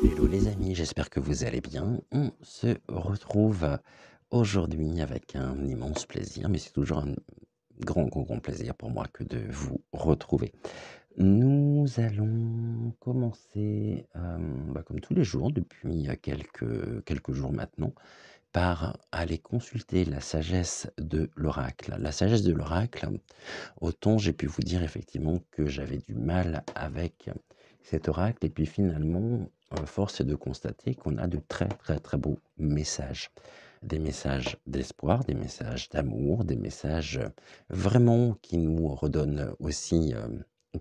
Hello les amis, j'espère que vous allez bien. On se retrouve aujourd'hui avec un immense plaisir, mais c'est toujours un grand plaisir pour moi que de vous retrouver. Nous allons commencer, comme tous les jours depuis quelques jours maintenant, par aller consulter la sagesse de l'oracle. La sagesse de l'oracle, autant j'ai pu vous dire effectivement que j'avais du mal avec cet oracle et puis finalement, force est de constater qu'on a de très beaux messages. Des messages d'espoir, des messages d'amour, des messages, vraiment qui nous redonnent aussi,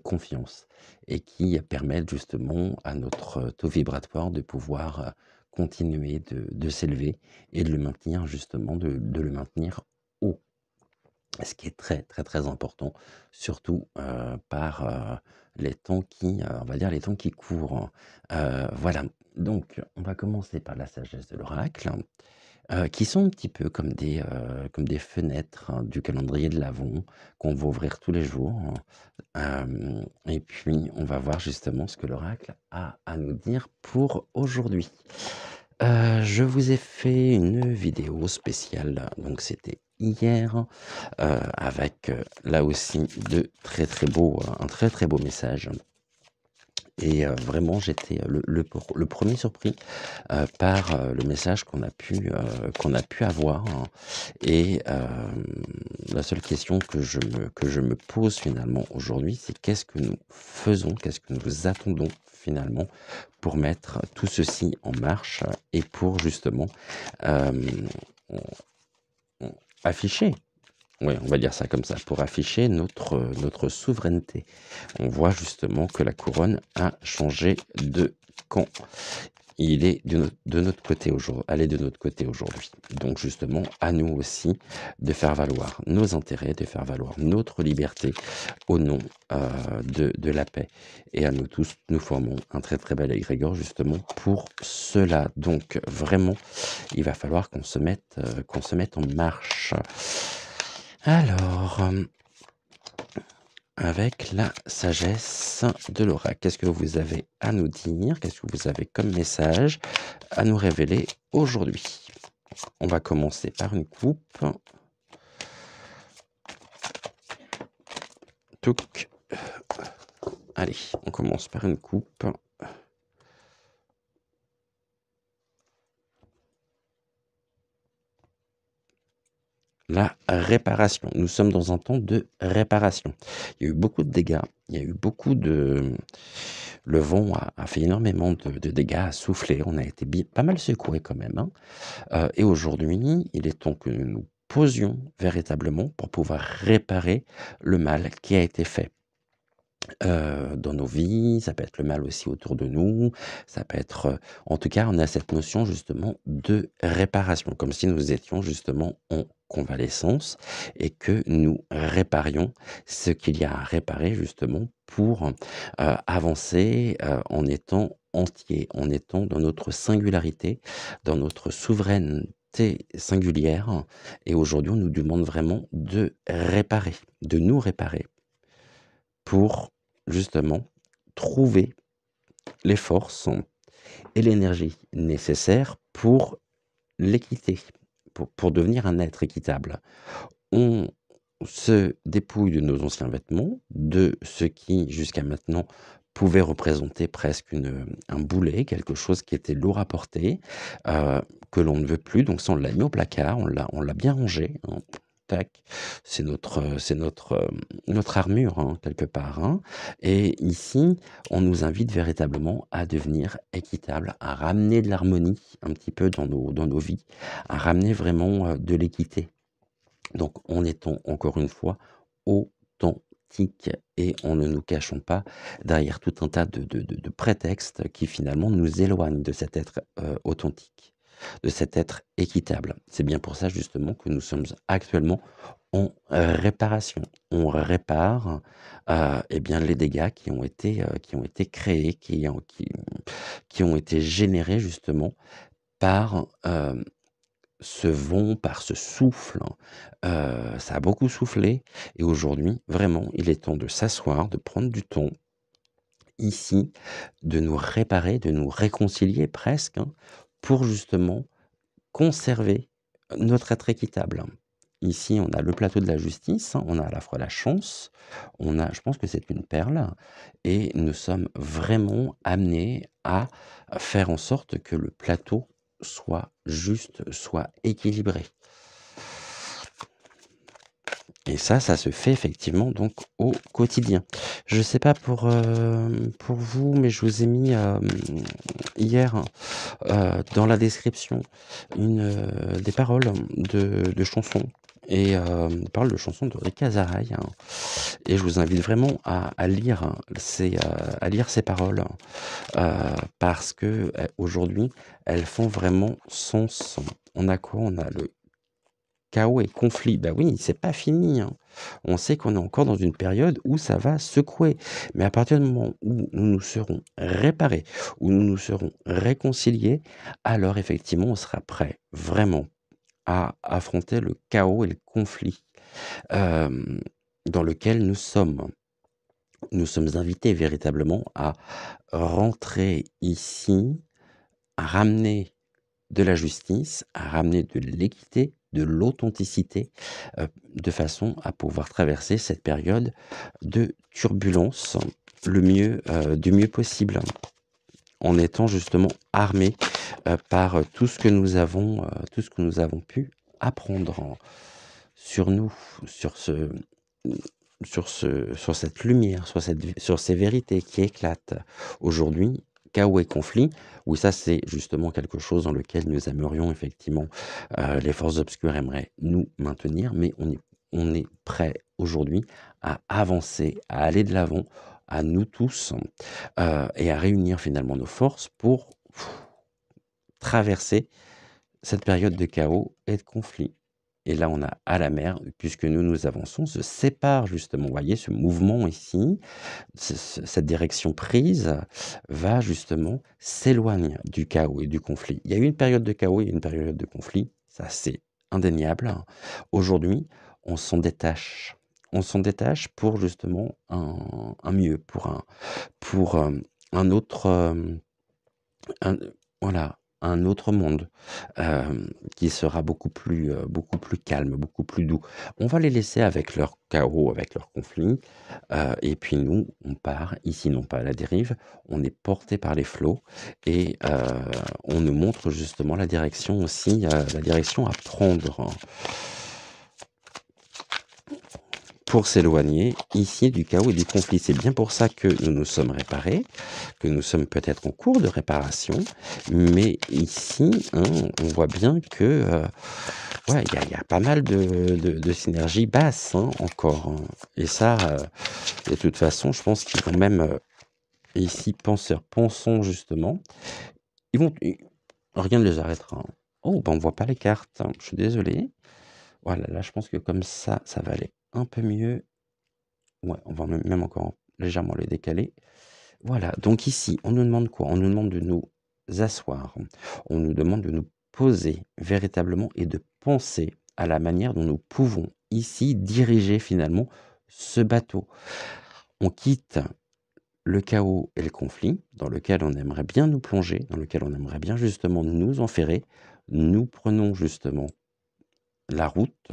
confiance et qui permettent justement à notre taux vibratoire de pouvoir, continuer de s'élever et de le maintenir justement, de le maintenir haut. Ce qui est très important, surtout, par, les temps qui, on va dire les temps qui courent. Voilà, donc on va commencer par la sagesse de l'oracle, qui sont un petit peu comme des fenêtres du calendrier de l'Avent qu'on va ouvrir tous les jours. Et puis on va voir justement ce que l'oracle a à nous dire pour aujourd'hui. Je vous ai fait une vidéo spéciale, donc c'était hier, avec, là aussi de très beaux, un très beau message et vraiment j'étais, le 1er surpris, par, le message qu'on a pu avoir, hein. Et la seule question que je me pose finalement aujourd'hui, c'est qu'est-ce que nous faisons? Qu'est-ce que nous attendons finalement pour mettre tout ceci en marche et pour justement, hem, on afficher, oui, on va dire ça comme ça, pour afficher notre souveraineté. On voit justement que la couronne a changé de camp. Il est de notre côté aujourd'hui. Elle est de notre côté aujourd'hui. Donc justement, à nous aussi de faire valoir nos intérêts, de faire valoir notre liberté au nom de la paix. Et à nous tous, nous formons un très bel égrégore justement pour cela. Donc vraiment, il va falloir qu'on se mette en marche. Alors, avec la sagesse de l'oracle, qu'est-ce que vous avez à nous dire? Qu'est-ce que vous avez comme message à nous révéler aujourd'hui? On va commencer par une coupe. Touc. Allez, on commence par une coupe. La réparation. Nous sommes dans un temps de réparation. Il y a eu beaucoup de dégâts. Il y a eu beaucoup de... Le vent a fait énormément de dégâts, a soufflé. On a été pas mal secoués quand même, hein. Et aujourd'hui, il est temps que nous nous posions véritablement pour pouvoir réparer le mal qui a été fait. Dans nos vies, ça peut être le mal aussi autour de nous, ça peut être, en tout cas, on a cette notion justement de réparation, comme si nous étions justement en convalescence et que nous réparions ce qu'il y a à réparer justement pour, avancer, en étant entier, en étant dans notre singularité, dans notre souveraineté singulière et aujourd'hui, on nous demande vraiment de réparer, de nous réparer pour justement trouver les forces et l'énergie nécessaires pour l'équité, pour devenir un être équitable. On se dépouille de nos anciens vêtements, de ce qui jusqu'à maintenant pouvait représenter presque un boulet, quelque chose qui était lourd à porter, que l'on ne veut plus. Donc ça, on l'a mis au placard, on l'a bien rangé, hein. Tac, notre armure, hein, quelque part, hein. Et ici, on nous invite véritablement à devenir équitable, à ramener de l'harmonie un petit peu dans nos vies, à ramener vraiment, de l'équité. Donc en étant encore une fois authentique et en ne nous cachons pas derrière tout un tas de prétextes qui finalement nous éloignent de cet être, authentique. de cet être équitable. C'est bien pour ça justement que nous sommes actuellement en réparation. On répare, eh bien les dégâts qui ont été créés, qui ont été générés justement par, ce vent, par ce souffle. Ça a beaucoup soufflé et aujourd'hui, vraiment, il est temps de s'asseoir, de prendre du temps ici, de nous réparer, de nous réconcilier presque, hein, pour justement conserver notre être équitable. Ici, on a le plateau de la justice, hein, on a à la fois la chance, on a je pense que c'est une perle et nous sommes vraiment amenés à faire en sorte que le plateau soit juste, soit équilibré. Et ça se fait effectivement donc au quotidien. Je sais pas pour vous, mais je vous ai mis, hier, dans la description des paroles de chansons et des paroles de chansons de Rick Azaray, hein, et je vous invite vraiment à lire ces paroles, parce que, aujourd'hui, elles font vraiment sens. On a quoi? On a le chaos et conflit. Bah oui, c'est pas fini, hein. On sait qu'on est encore dans une période où ça va secouer. Mais à partir du moment où nous nous serons réparés, où nous nous serons réconciliés, alors effectivement, on sera prêt vraiment à affronter le chaos et le conflit dans lequel nous sommes. Nous sommes invités véritablement à rentrer ici, à ramener de la justice, à ramener de l'équité, de l'authenticité, de façon à pouvoir traverser cette période de turbulence du mieux possible, en étant justement armés, par tout ce que nous avons pu apprendre sur nous, sur ce sur cette lumière, sur ces vérités qui éclatent aujourd'hui. Chaos et conflit, oui, ça c'est justement quelque chose dans lequel nous aimerions effectivement, les forces obscures aimeraient nous maintenir, mais on est prêt aujourd'hui à avancer, à aller de l'avant, à nous tous, et à réunir finalement nos forces pour traverser cette période de chaos et de conflit. Et là, on a à la mer, puisque nous avançons, se sépare justement. Vous voyez ce mouvement ici, cette direction prise va justement s'éloigne du chaos et du conflit. Il y a eu une période de chaos et une période de conflit, ça c'est indéniable. Aujourd'hui, on s'en détache. On s'en détache pour justement un mieux, pour un autre, un voilà, un autre monde, qui sera beaucoup plus calme, beaucoup plus doux. On va les laisser avec leur chaos, avec leur conflit, et puis nous, on part ici, non pas à la dérive, on est porté par les flots et on nous montre justement la direction aussi, la direction à prendre pour s'éloigner ici du chaos et du conflit. C'est bien pour ça que nous nous sommes réparés, que nous sommes peut-être en cours de réparation, mais ici, hein, on voit bien que ouais, il y a pas mal de synergies basses, hein, encore, hein. Et ça, de toute façon, je pense qu'ils vont même ici, pensons justement, rien ne les arrêtera, hein. Oh, ben on voit pas les cartes, hein, je suis désolé. Voilà, là, je pense que comme ça va aller un peu mieux. Ouais, on va même encore légèrement les décaler. Voilà, donc ici, on nous demande quoi? On nous demande de nous asseoir, on nous demande de nous poser véritablement et de penser à la manière dont nous pouvons ici diriger finalement ce bateau. On quitte le chaos et le conflit dans lequel on aimerait bien nous plonger, dans lequel on aimerait bien justement nous enferrer. Nous prenons justement la route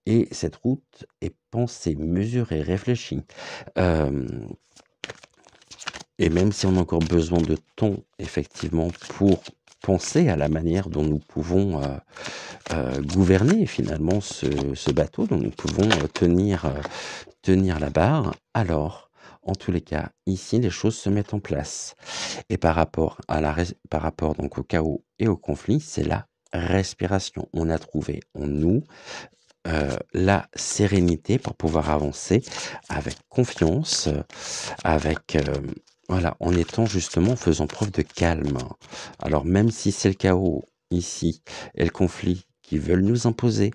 et cette route est pensée, mesurée, réfléchie. Et même si on a encore besoin de temps, effectivement, pour penser à la manière dont nous pouvons gouverner finalement ce bateau, dont nous pouvons tenir la barre, alors, en tous les cas, ici, les choses se mettent en place. Et par rapport donc au chaos et au conflit, c'est la respiration. On a trouvé en nous la sérénité pour pouvoir avancer avec confiance, avec voilà, en étant justement faisant preuve de calme. Alors même si c'est le chaos, ici et le conflit qu'ils veulent nous imposer,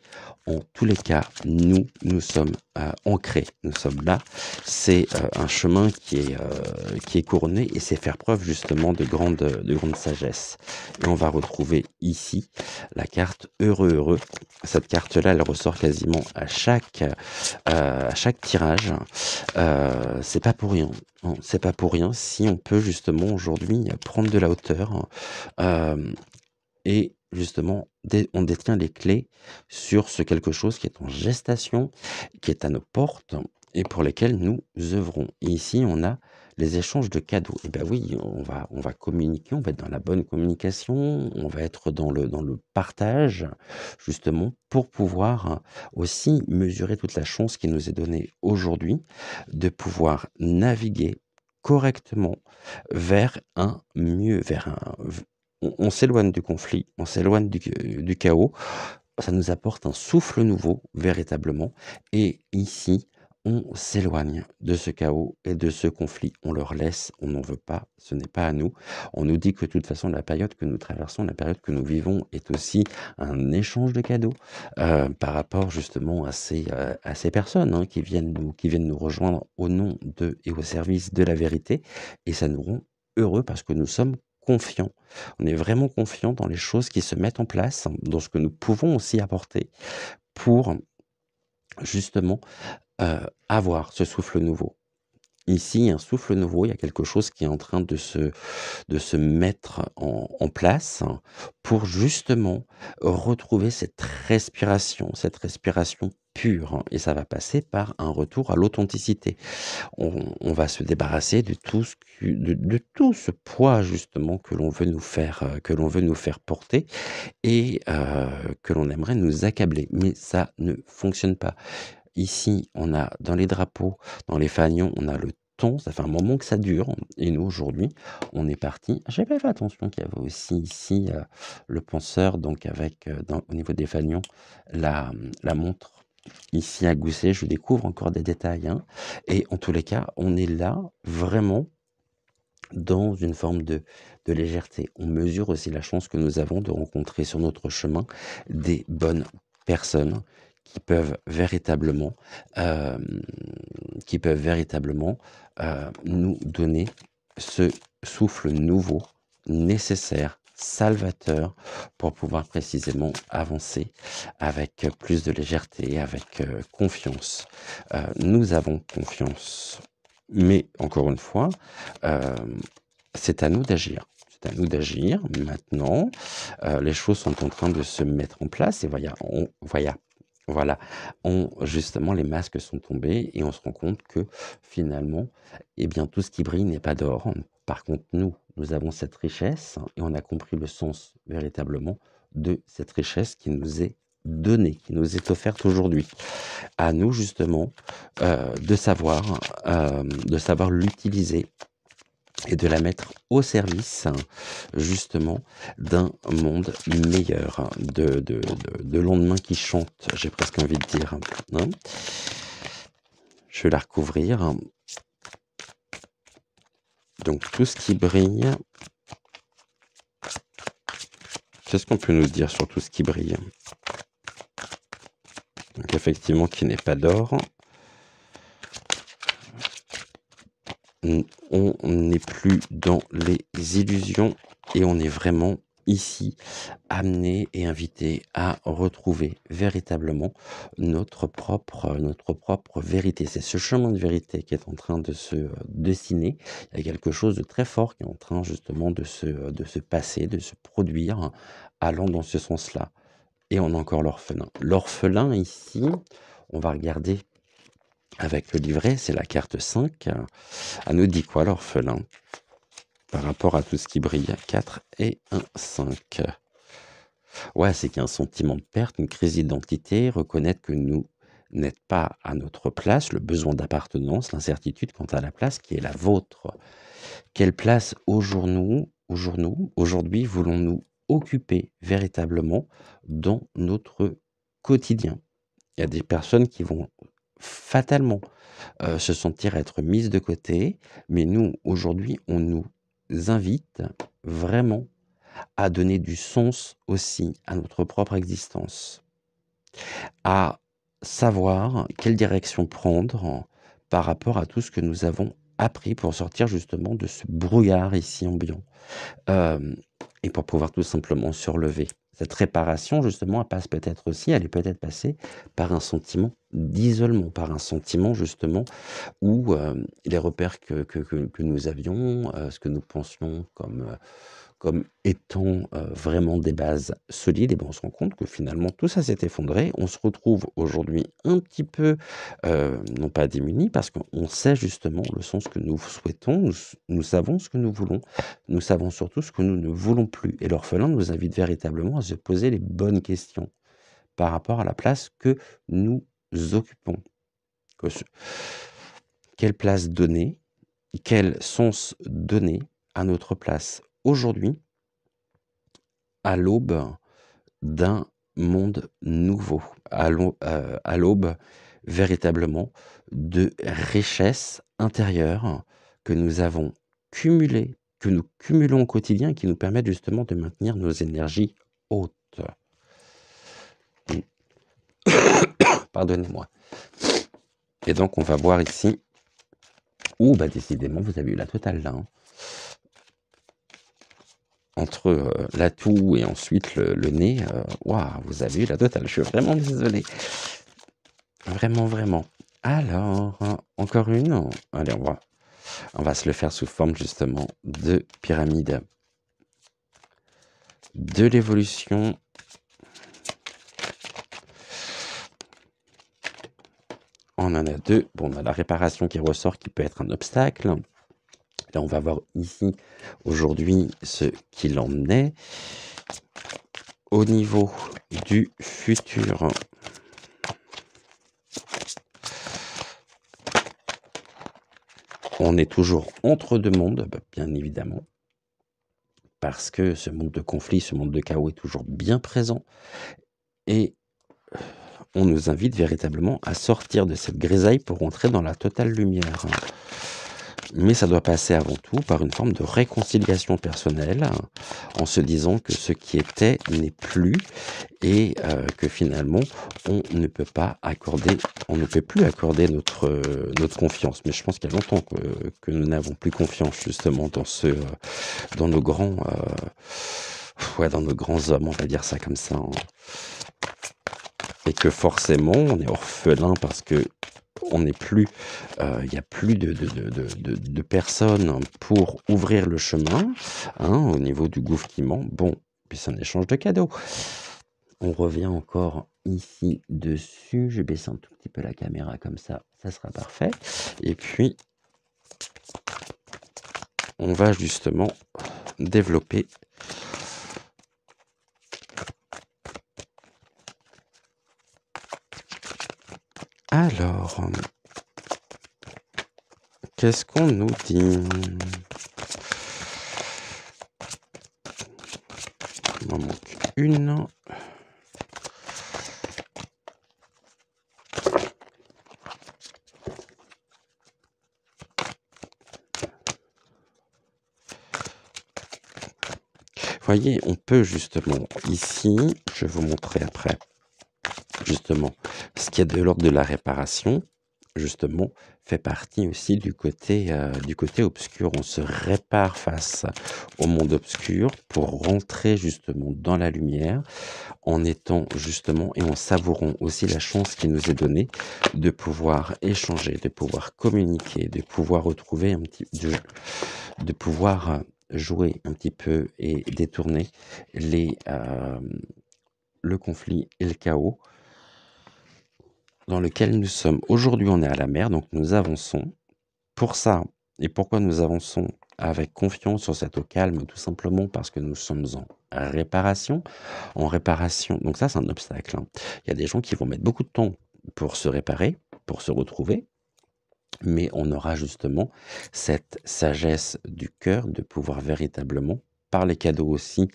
en tous les cas, nous sommes ancrés, nous sommes là. C'est un chemin qui est couronné et c'est faire preuve justement de grande sagesse. Et on va retrouver ici la carte heureux, heureux. Cette carte-là, elle ressort quasiment à chaque tirage. C'est pas pour rien. Non, c'est pas pour rien si on peut justement aujourd'hui prendre de la hauteur. euh, et justement, on détient les clés sur ce quelque chose qui est en gestation, qui est à nos portes et pour lesquels nous œuvrons. Et ici, on a les échanges de cadeaux. Et ben oui, on va communiquer, on va être dans la bonne communication, on va être dans le partage, justement, pour pouvoir aussi mesurer toute la chance qui nous est donnée aujourd'hui de pouvoir naviguer correctement vers un mieux, on s'éloigne du conflit, on s'éloigne du chaos, ça nous apporte un souffle nouveau, véritablement. Et ici, on s'éloigne de ce chaos et de ce conflit. On leur laisse, on n'en veut pas, ce n'est pas à nous. On nous dit que de toute façon, la période que nous traversons, la période que nous vivons est aussi un échange de cadeaux par rapport justement à ces personnes qui viennent nous rejoindre au nom de et au service de la vérité. Et ça nous rend heureux parce que nous sommes confiants. On est vraiment confiant dans les choses qui se mettent en place, dans ce que nous pouvons aussi apporter pour justement avoir ce souffle nouveau. Ici, un souffle nouveau, il y a quelque chose qui est en train de se mettre en place pour justement retrouver cette respiration pure. Et ça va passer par un retour à l'authenticité. On va se débarrasser de de tout ce poids justement que l'on veut nous faire porter et que l'on aimerait nous accabler. Mais ça ne fonctionne pas. Ici, on a dans les drapeaux, dans les fanions, on a le temps, ça fait un moment que ça dure. Et nous, aujourd'hui, on est parti. J'ai pas fait attention qu'il y avait aussi ici le penseur, donc avec, au niveau des fanions, la montre. Ici à Gousset, je découvre encore des détails. Hein. Et en tous les cas, on est là vraiment dans une forme de légèreté. On mesure aussi la chance que nous avons de rencontrer sur notre chemin des bonnes personnes qui peuvent véritablement, euh, nous donner ce souffle nouveau, nécessaire, salvateur, pour pouvoir précisément avancer avec plus de légèreté, avec confiance. Nous avons confiance. Mais encore une fois, euh, c'est à nous d'agir. C'est à nous d'agir maintenant. Les choses sont en train de se mettre en place et voilà, justement, les masques sont tombés et on se rend compte que finalement, eh bien, tout ce qui brille n'est pas d'or. Par contre, nous avons cette richesse et on a compris le sens véritablement de cette richesse qui nous est donnée, qui nous est offerte aujourd'hui. À nous, justement, de savoir l'utiliser et de la mettre au service justement d'un monde meilleur, de lendemain qui chante, j'ai presque envie de dire. Hein. Je vais la recouvrir. Donc tout ce qui brille, qu'est-ce qu'on peut nous dire sur tout ce qui brille? Donc effectivement qui n'est pas d'or. On n'est plus dans les illusions et on est vraiment ici amené et invité à retrouver véritablement notre propre vérité. C'est ce chemin de vérité qui est en train de se dessiner. Il y a quelque chose de très fort qui est en train justement de se passer, de se produire, allant dans ce sens-là. Et on a encore l'orphelin. L'orphelin ici, on va regarder avec le livret, c'est la carte 5. Elle nous dit quoi l'orphelin par rapport à tout ce qui brille? 4 et un 5. Ouais, c'est qu'il y a un sentiment de perte, une crise d'identité, reconnaître que nous n'êtes pas à notre place, le besoin d'appartenance, l'incertitude quant à la place qui est la vôtre. Quelle place aujourd'hui, voulons-nous occuper véritablement dans notre quotidien? Il y a des personnes qui vont fatalement se sentir être mises de côté, mais nous, aujourd'hui, on nous invite vraiment à donner du sens aussi à notre propre existence, à savoir quelle direction prendre par rapport à tout ce que nous avons appris pour sortir justement de ce brouillard ici ambiant. Hem et pour pouvoir tout simplement se relever. Cette réparation justement, elle passe peut-être aussi elle est peut-être passée par un sentiment d'isolement, par un sentiment justement où, les repères que nous avions, ce que nous pensions comme étant, vraiment des bases solides et ben, on se rend compte que finalement tout ça s'est effondré. On se retrouve aujourd'hui un petit peu, non pas démunis parce qu'on sait justement le sens que nous souhaitons, nous savons ce que nous voulons, nous savons surtout ce que nous ne voulons plus et l'orphelin nous invite véritablement à se poser les bonnes questions par rapport à la place que nous occupons. Que ce Quelle place donner? Quel sens donner à notre place aujourd'hui, à l'aube d'un monde nouveau, à l'aube véritablement de richesses intérieures que nous avons cumulées, que nous cumulons au quotidien et qui nous permettent justement de maintenir nos énergies hautes. Mmh. Pardonnez-moi. Et donc on va voir ici bah, décidément vous avez eu la totale là, hein. Entre, la toux et ensuite le nez, waouh, vous avez eu la totale. Je suis vraiment désolé. Vraiment, vraiment. Alors, encore une? Allez, on va se le faire sous forme justement de pyramide de l'évolution. On en a 2. Bon, on a la réparation qui ressort qui peut être un obstacle. Là, on va voir ici aujourd'hui ce qu'il en est. Au niveau du futur, on est toujours entre deux mondes, bah, bien évidemment, parce que ce monde de conflit, ce monde de chaos est toujours bien présent et on nous invite véritablement à sortir de cette grisaille pour entrer dans la totale lumière. Mais ça doit passer avant tout par une forme de réconciliation personnelle, en se disant que ce qui était n'est plus et que finalement on ne peut plus accorder notre confiance. Mais je pense qu'il y a longtemps que nous n'avons plus confiance justement dans nos grands, dans nos grands hommes, on va dire ça comme ça, hein. Et que forcément on est orphelin parce que on n'est plus, il n'y a plus de personnes pour ouvrir le chemin, hein, au niveau du gouffre qui ment. Bon, puis c'est un échange de cadeaux. On revient encore ici dessus. Je baisse un tout petit peu la caméra comme ça sera parfait. Et puis, on va justement développer alors, qu'est-ce qu'on nous dit? Il m'en manque une. Voyez, on peut justement ici, je vais vous montrer après, justement, ce qui est de l'ordre de la réparation, justement, fait partie aussi du côté obscur. On se répare face au monde obscur pour rentrer justement dans la lumière, en étant justement et en savourant aussi la chance qui nous est donnée de pouvoir échanger, de pouvoir communiquer, de pouvoir retrouver de pouvoir jouer un petit peu et détourner le conflit et le chaos dans lequel nous sommes. Aujourd'hui, on est à la mer, donc nous avançons. Pour ça, et pourquoi nous avançons avec confiance sur cette eau calme? Tout simplement parce que nous sommes en réparation. En réparation, donc ça, c'est un obstacle, hein. Il y a des gens qui vont mettre beaucoup de temps pour se réparer, pour se retrouver, mais on aura justement cette sagesse du cœur de pouvoir véritablement, par les cadeaux aussi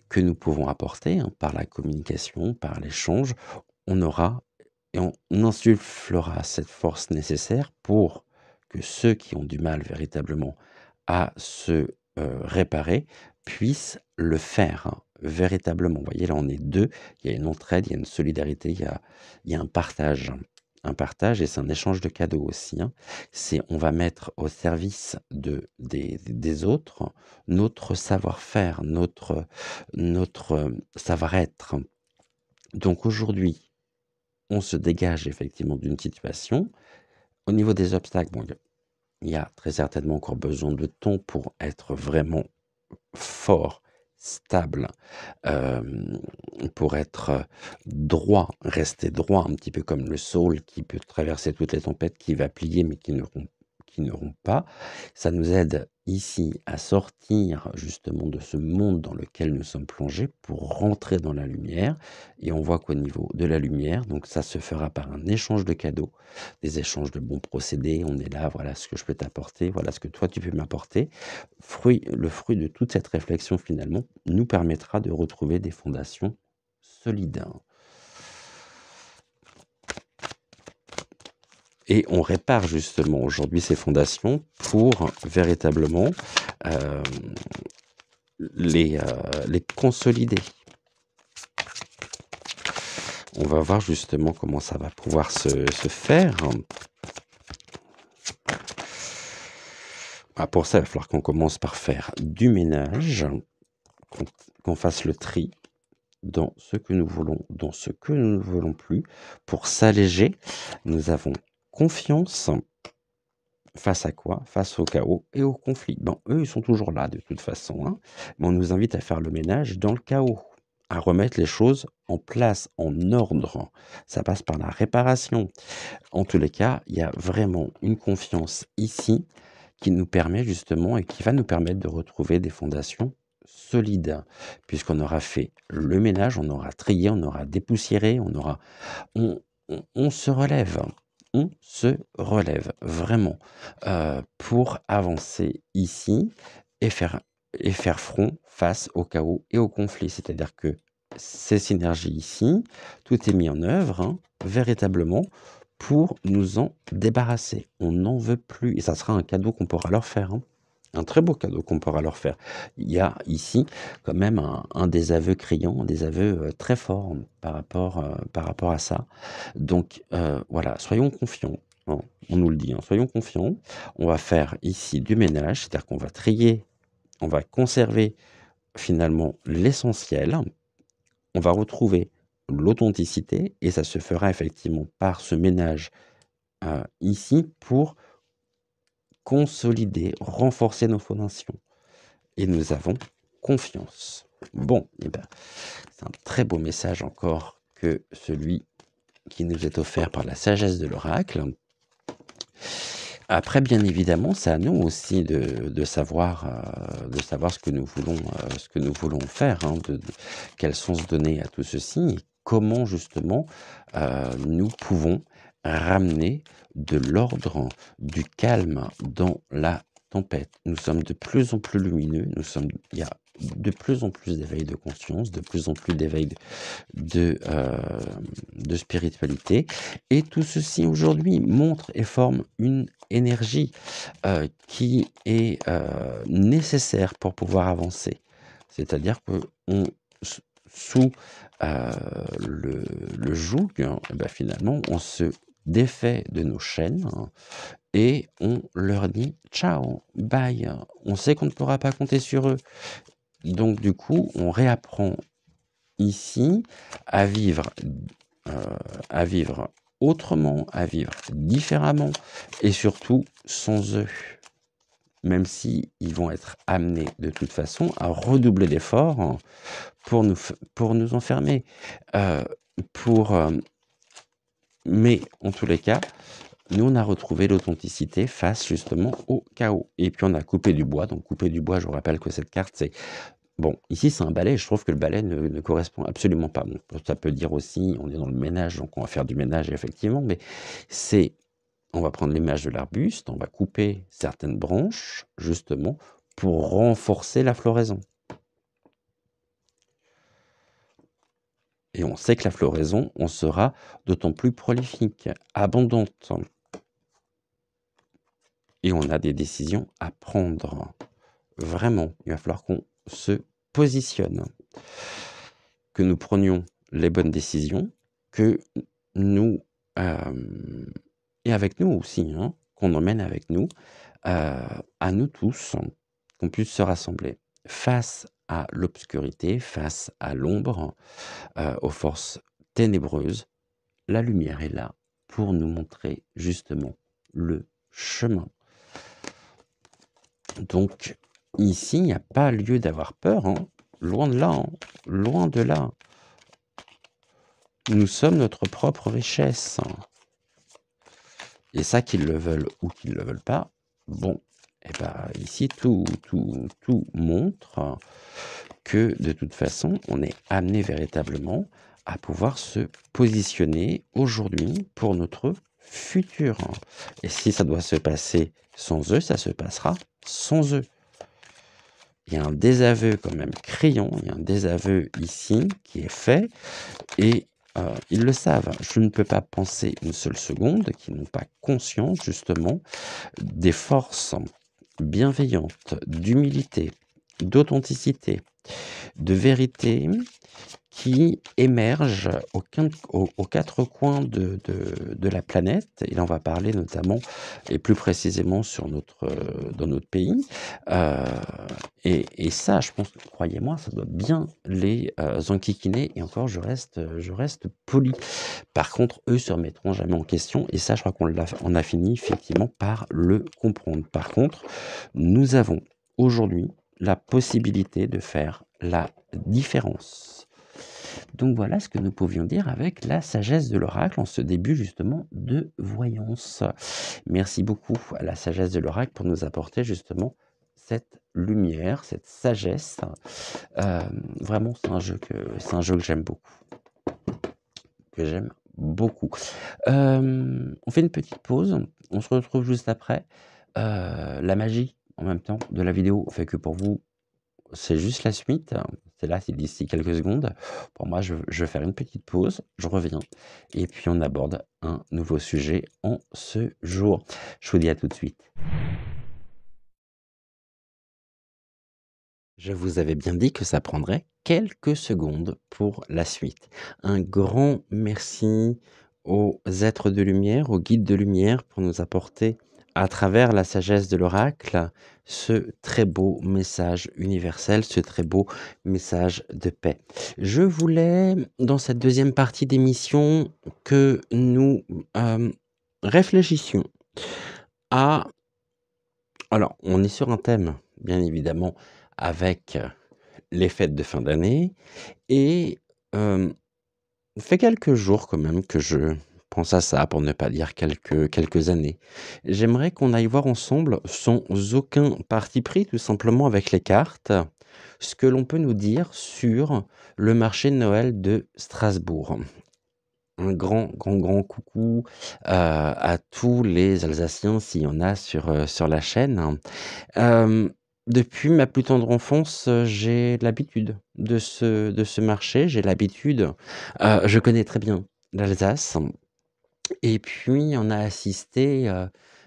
que nous pouvons apporter, hein, par la communication, par l'échange, on aura et on insufflera cette force nécessaire pour que ceux qui ont du mal véritablement à se réparer puissent le faire, hein, véritablement. Vous voyez, là, on est 2, il y a une entraide, il y a une solidarité, il y a un partage et c'est un échange de cadeaux aussi, hein. C'est on va mettre au service des autres notre savoir-faire, notre savoir-être. Donc aujourd'hui, on se dégage effectivement d'une situation. Au niveau des obstacles, bon, il y a très certainement encore besoin de temps pour être vraiment fort, stable, hem, pour être droit, rester droit, un petit peu comme le saule qui peut traverser toutes les tempêtes, qui va plier mais qui ne rompt pas. Ça nous aide ici à sortir justement de ce monde dans lequel nous sommes plongés pour rentrer dans la lumière et on voit qu'au niveau de la lumière, donc ça se fera par un échange de cadeaux, des échanges de bons procédés. On est là, voilà ce que je peux t'apporter, voilà ce que toi tu peux m'apporter. Le fruit de toute cette réflexion finalement nous permettra de retrouver des fondations solides. Et on répare justement aujourd'hui ces fondations pour véritablement euh, les consolider. On va voir justement comment ça va pouvoir se faire. Ah, pour ça, il va falloir qu'on commence par faire du ménage, qu'on fasse le tri dans ce que nous voulons, dans ce que nous ne voulons plus, pour s'alléger. Nous avons confiance face à quoi? Face au chaos et au conflit. Bon, eux, ils sont toujours là de toute façon, hein, mais on nous invite à faire le ménage dans le chaos, à remettre les choses en place, en ordre. Ça passe par la réparation. En tous les cas, il y a vraiment une confiance ici qui nous permet justement et qui va nous permettre de retrouver des fondations solides, puisqu'on aura fait le ménage, on aura trié, on aura dépoussiéré, on se relève. On se relève vraiment pour avancer ici et faire front face au chaos et au conflit. C'est-à-dire que ces synergies ici, tout est mis en œuvre, hein, véritablement pour nous en débarrasser. On n'en veut plus et ça sera un cadeau qu'on pourra leur faire, hein. Un très beau cadeau qu'on pourra leur faire. Il y a ici quand même un désaveu criant, un désaveu très fort par rapport à ça. Donc voilà, soyons confiants, hein, on nous le dit, hein, soyons confiants. On va faire ici du ménage, c'est-à-dire qu'on va trier, on va conserver finalement l'essentiel, on va retrouver l'authenticité et ça se fera effectivement par ce ménage ici pour consolider, renforcer nos fondations. Et nous avons confiance. Bon, eh ben, c'est un très beau message encore que celui qui nous est offert par la sagesse de l'oracle. Après, bien évidemment, c'est à nous aussi de savoir ce que nous voulons faire, hein, quel sens donner à tout ceci, et comment justement nous pouvons ramener de l'ordre, du calme dans la tempête. Nous sommes de plus en plus lumineux, il y a de plus en plus d'éveil de conscience, de plus en plus d'éveil de spiritualité. Et tout ceci aujourd'hui montre et forme une énergie qui est nécessaire pour pouvoir avancer. C'est-à-dire que sous le joug, hein, ben finalement, on se défait de nos chaînes, hein, et on leur dit ciao, bye. On sait qu'on ne pourra pas compter sur eux. Donc du coup, on réapprend ici à vivre autrement, à vivre différemment et surtout sans eux. Même si ils vont être amenés de toute façon à redoubler d'efforts pour nous enfermer. Mais en tous les cas, nous on a retrouvé l'authenticité face justement au chaos. Et puis on a coupé du bois. Donc couper du bois, je vous rappelle que cette carte c'est... Bon, ici c'est un balai, je trouve que le balai ne correspond absolument pas. Bon, ça peut dire aussi, on est dans le ménage, donc on va faire du ménage effectivement, mais on va prendre l'image de l'arbuste, on va couper certaines branches, justement, pour renforcer la floraison. Et on sait que la floraison, on sera d'autant plus prolifique, abondante. Et on a des décisions à prendre. vraiment, il va falloir qu'on se positionne, que nous prenions les bonnes décisions, que nous, et avec nous aussi, hein, qu'on emmène avec nous, à nous tous, qu'on puisse se rassembler face à l'obscurité, face à l'ombre, aux forces ténébreuses. La lumière est là pour nous montrer justement le chemin. Donc ici, il n'y a pas lieu d'avoir peur, hein. Loin de là, hein. Loin de là. Nous sommes notre propre richesse. Et ça, qu'ils le veulent ou qu'ils ne le veulent pas, bon, et ben ici, tout montre que de toute façon, on est amené véritablement à pouvoir se positionner aujourd'hui pour notre futur. Et si ça doit se passer sans eux, ça se passera sans eux. Il y a un désaveu quand même criant, il y a un désaveu ici qui est fait, et ils le savent. Je ne peux pas penser une seule seconde qu'ils n'ont pas conscience justement des forces bienveillantes, d'humilité, d'authenticité, de vérité qui émergent aux quatre coins de la planète. Et là, on va parler notamment et plus précisément dans notre pays. Et ça, je pense, croyez-moi, ça doit bien les enquiquiner. Et encore, je reste poli. Par contre, eux se remettront jamais en question. Et ça, je crois qu'on a fini effectivement par le comprendre. Par contre, nous avons aujourd'hui la possibilité de faire la différence. Donc voilà ce que nous pouvions dire avec la sagesse de l'oracle en ce début justement de voyance. Merci beaucoup à la sagesse de l'oracle pour nous apporter justement cette lumière, cette sagesse. Vraiment, c'est un jeu que j'aime beaucoup. On fait une petite pause. On se retrouve juste après. La magie, en même temps, de la vidéo fait que pour vous, c'est juste la suite. C'est là, c'est d'ici quelques secondes. Pour moi, je vais faire une petite pause. Je reviens. Et puis, on aborde un nouveau sujet en ce jour. Je vous dis à tout de suite. Je vous avais bien dit que ça prendrait quelques secondes pour la suite. Un grand merci aux êtres de lumière, aux guides de lumière pour nous apporter à travers la sagesse de l'oracle ce très beau message universel, ce très beau message de paix. Je voulais, dans cette deuxième partie d'émission, que nous réfléchissions à... Alors, on est sur un thème, bien évidemment, avec les fêtes de fin d'année, et fait quelques jours quand même que je pense à ça, pour ne pas dire quelques années. J'aimerais qu'on aille voir ensemble, sans aucun parti pris, tout simplement avec les cartes, ce que l'on peut nous dire sur le marché de Noël de Strasbourg. Un grand coucou à tous les Alsaciens, s'il y en a sur la chaîne. Depuis ma plus tendre enfance, j'ai l'habitude de ce marché, j'ai l'habitude, je connais très bien l'Alsace, et puis on a assisté,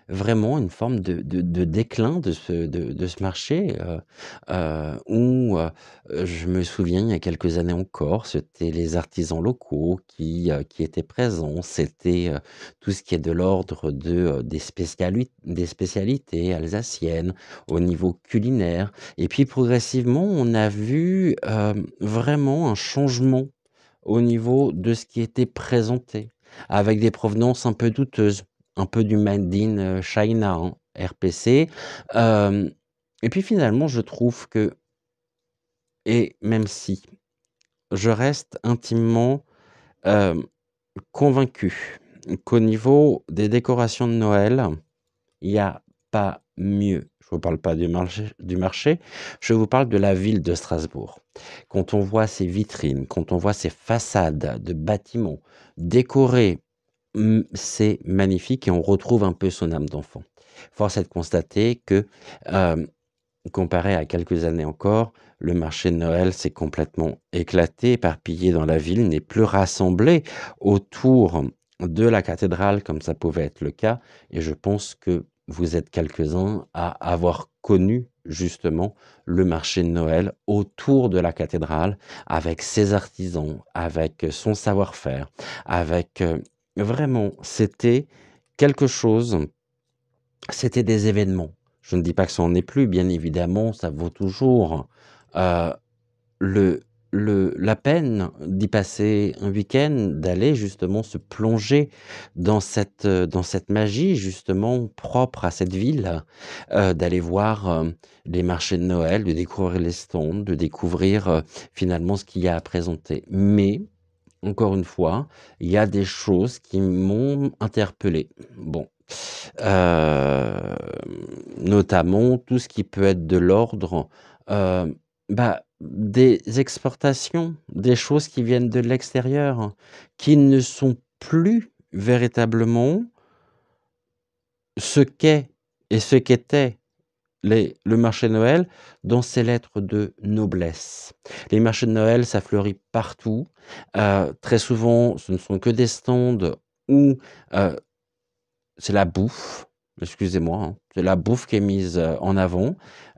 vraiment à une forme de déclin de ce marché, où, je me souviens, il y a quelques années encore, c'était les artisans locaux qui étaient présents. C'était, tout ce qui est de l'ordre des spécialités alsaciennes au niveau culinaire, et puis progressivement, on a vu, vraiment un changement au niveau de ce qui était présenté, avec des provenances un peu douteuses, un peu du made in China, hein, RPC. Et puis finalement, je trouve que, et même si je reste intimement convaincu qu'au niveau des décorations de Noël, il n'y a pas mieux. Je ne vous parle pas du marché, je vous parle de la ville de Strasbourg. Quand on voit ces vitrines, quand on voit ces façades de bâtiments décorées, c'est magnifique et on retrouve un peu son âme d'enfant. Force est de constater que, comparé à quelques années encore, le marché de Noël s'est complètement éclaté, éparpillé dans la ville, n'est plus rassemblé autour de la cathédrale comme ça pouvait être le cas, et je pense que vous êtes quelques-uns à avoir connu justement le marché de Noël autour de la cathédrale avec ses artisans, avec son savoir-faire, avec, vraiment c'était quelque chose, c'était des événements. Je ne dis pas que ça en est plus, bien évidemment, ça vaut toujours, heu, le la peine d'y passer un week-end, d'aller justement se plonger dans cette magie justement propre à cette ville, d'aller voir, les marchés de Noël, de découvrir les stands, de découvrir, finalement ce qu'il y a à présenter. Mais, encore une fois, il y a des choses qui m'ont interpellé. Bon, hem, notamment tout ce qui peut être de l'ordre, des exportations, des choses qui viennent de l'extérieur, qui ne sont plus véritablement ce qu'est et ce qu'était le marché de Noël dans ses lettres de noblesse. Les marchés de Noël, ça fleurit partout. Très souvent, ce ne sont que des stands où, heu, c'est la bouffe, excusez-moi, hein, c'est la bouffe qui est mise, en avant,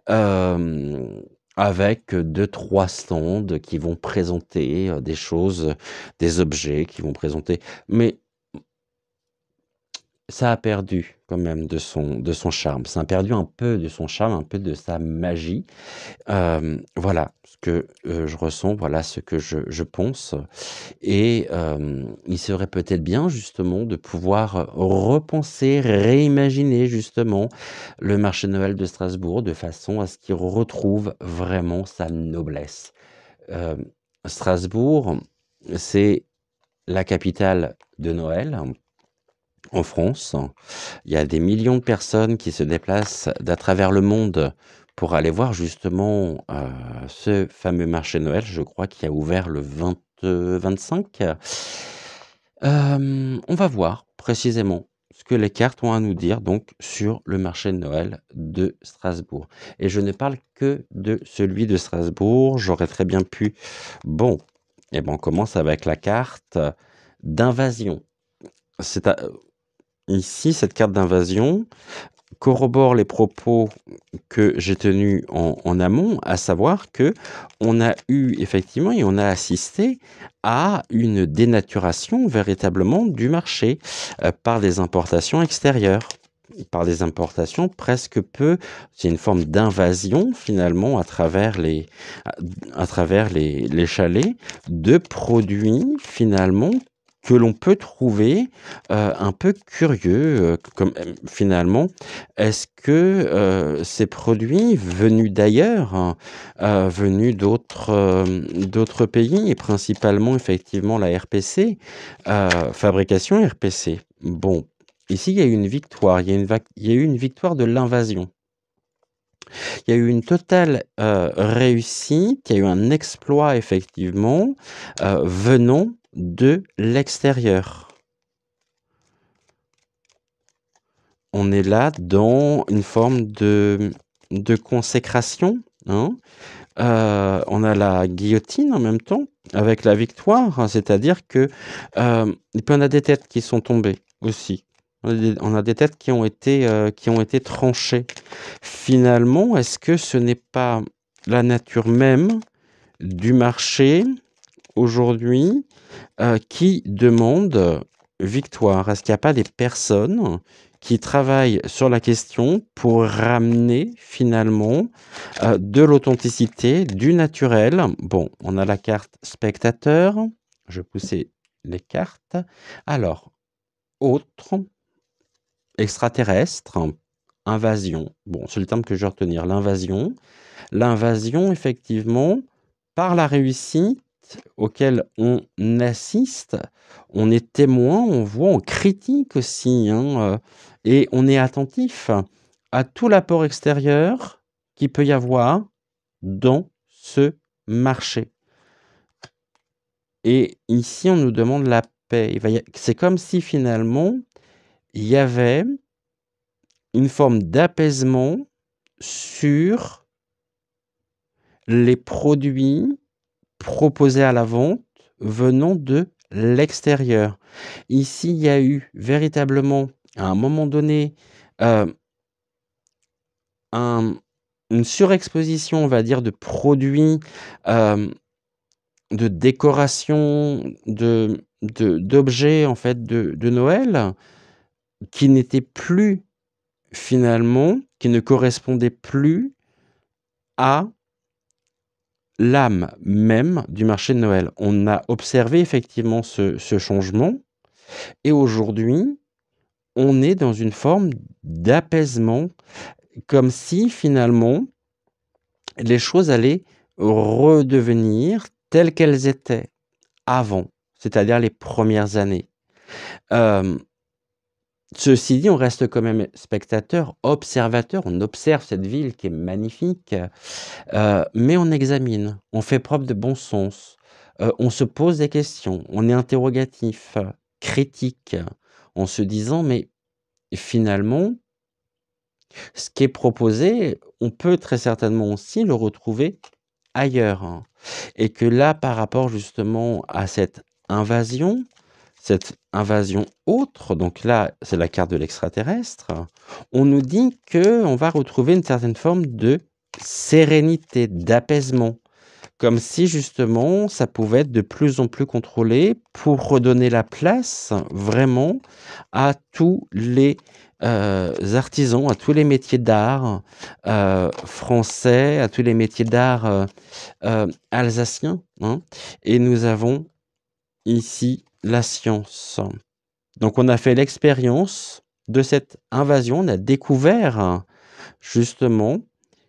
hem, avec 2-3 stands qui vont présenter, des choses, des objets qui vont présenter, mais ça a perdu quand même de son charme. Ça a perdu un peu de son charme, un peu de sa magie. Voilà ce que, je ressens, voilà ce que je pense et il serait peut-être bien justement de pouvoir, repenser, réimaginer justement le marché de Noël de Strasbourg de façon à ce qu'il retrouve vraiment sa noblesse. Hem, Strasbourg, c'est la capitale de Noël en France. Il y a des millions de personnes qui se déplacent d'à travers le monde pour aller voir justement, ce fameux marché de Noël. Je crois qu'il a ouvert le 25. On va voir précisément ce que les cartes ont à nous dire donc sur le marché de Noël de Strasbourg et je ne parle que de celui de Strasbourg. J'aurais très bien pu bon, et ben, on commence avec la carte d'invasion. C'est à Ici, cette carte d'invasion corrobore les propos que j'ai tenus en amont, à savoir que on a eu effectivement et on a assisté à une dénaturation véritablement du marché, par des importations extérieures, par des importations presque peu c'est une forme d'invasion finalement à travers les chalets de produits finalement que l'on peut trouver, un peu curieux, comme, finalement, est-ce que, ces produits venus d'ailleurs, hein, venus d'autres pays et principalement effectivement la RPC, fabrication RPC. Bon, ici il y a eu une victoire, il y a eu une victoire de l'invasion. Il y a eu une totale, réussite, il y a eu un exploit effectivement, venant de l'extérieur. On est là dans une forme de consécration, hein. On a la guillotine en même temps avec la victoire, hein, c'est-à-dire que, et puis on a des têtes qui sont tombées aussi. On a des têtes qui ont été tranchées. Finalement, est-ce que ce n'est pas la nature même du marché aujourd'hui, qui demande victoire? Est-ce qu'il n'y a pas des personnes qui travaillent sur la question pour ramener finalement, de l'authenticité, du naturel? Bon, on a la carte spectateur. Je vais pousser les cartes. Alors, autre, extraterrestre, invasion. Bon, c'est le terme que je vais retenir, l'invasion. L'invasion, effectivement, par la réussite auquel on assiste, on est témoin, on voit, on critique aussi, hein, et on est attentif à tout l'apport extérieur qu'il peut y avoir dans ce marché. Et ici, on nous demande la paix. C'est comme si finalement, il y avait une forme d'apaisement sur les produits proposés à la vente venant de l'extérieur. Ici, il y a eu véritablement, à un moment donné, heu, un une surexposition, on va dire, de produits, hem, de décoration, d'objets, en fait, de Noël, qui n'étaient plus finalement, qui ne correspondaient plus à l'âme même du marché de Noël. On a observé effectivement ce changement et aujourd'hui, on est dans une forme d'apaisement, comme si finalement les choses allaient redevenir telles qu'elles étaient avant, c'est-à-dire les premières années. Hem, Ceci dit, on reste quand même spectateur, observateur, on observe cette ville qui est magnifique, mais on examine, on fait preuve de bon sens, on se pose des questions, on est interrogatif, critique, en se disant: «Mais finalement, ce qui est proposé, on peut très certainement aussi le retrouver ailleurs, hein». Et que là, par rapport justement à cette invasion autre, donc là, c'est la carte de l'extraterrestre, on nous dit qu'on va retrouver une certaine forme de sérénité, d'apaisement. Comme si justement ça pouvait être de plus en plus contrôlé pour redonner la place vraiment à tous les, artisans, à tous les métiers d'art, français, à tous les métiers d'art, alsaciens, hein. Et nous avons ici la science. Donc on a fait l'expérience de cette invasion, on a découvert justement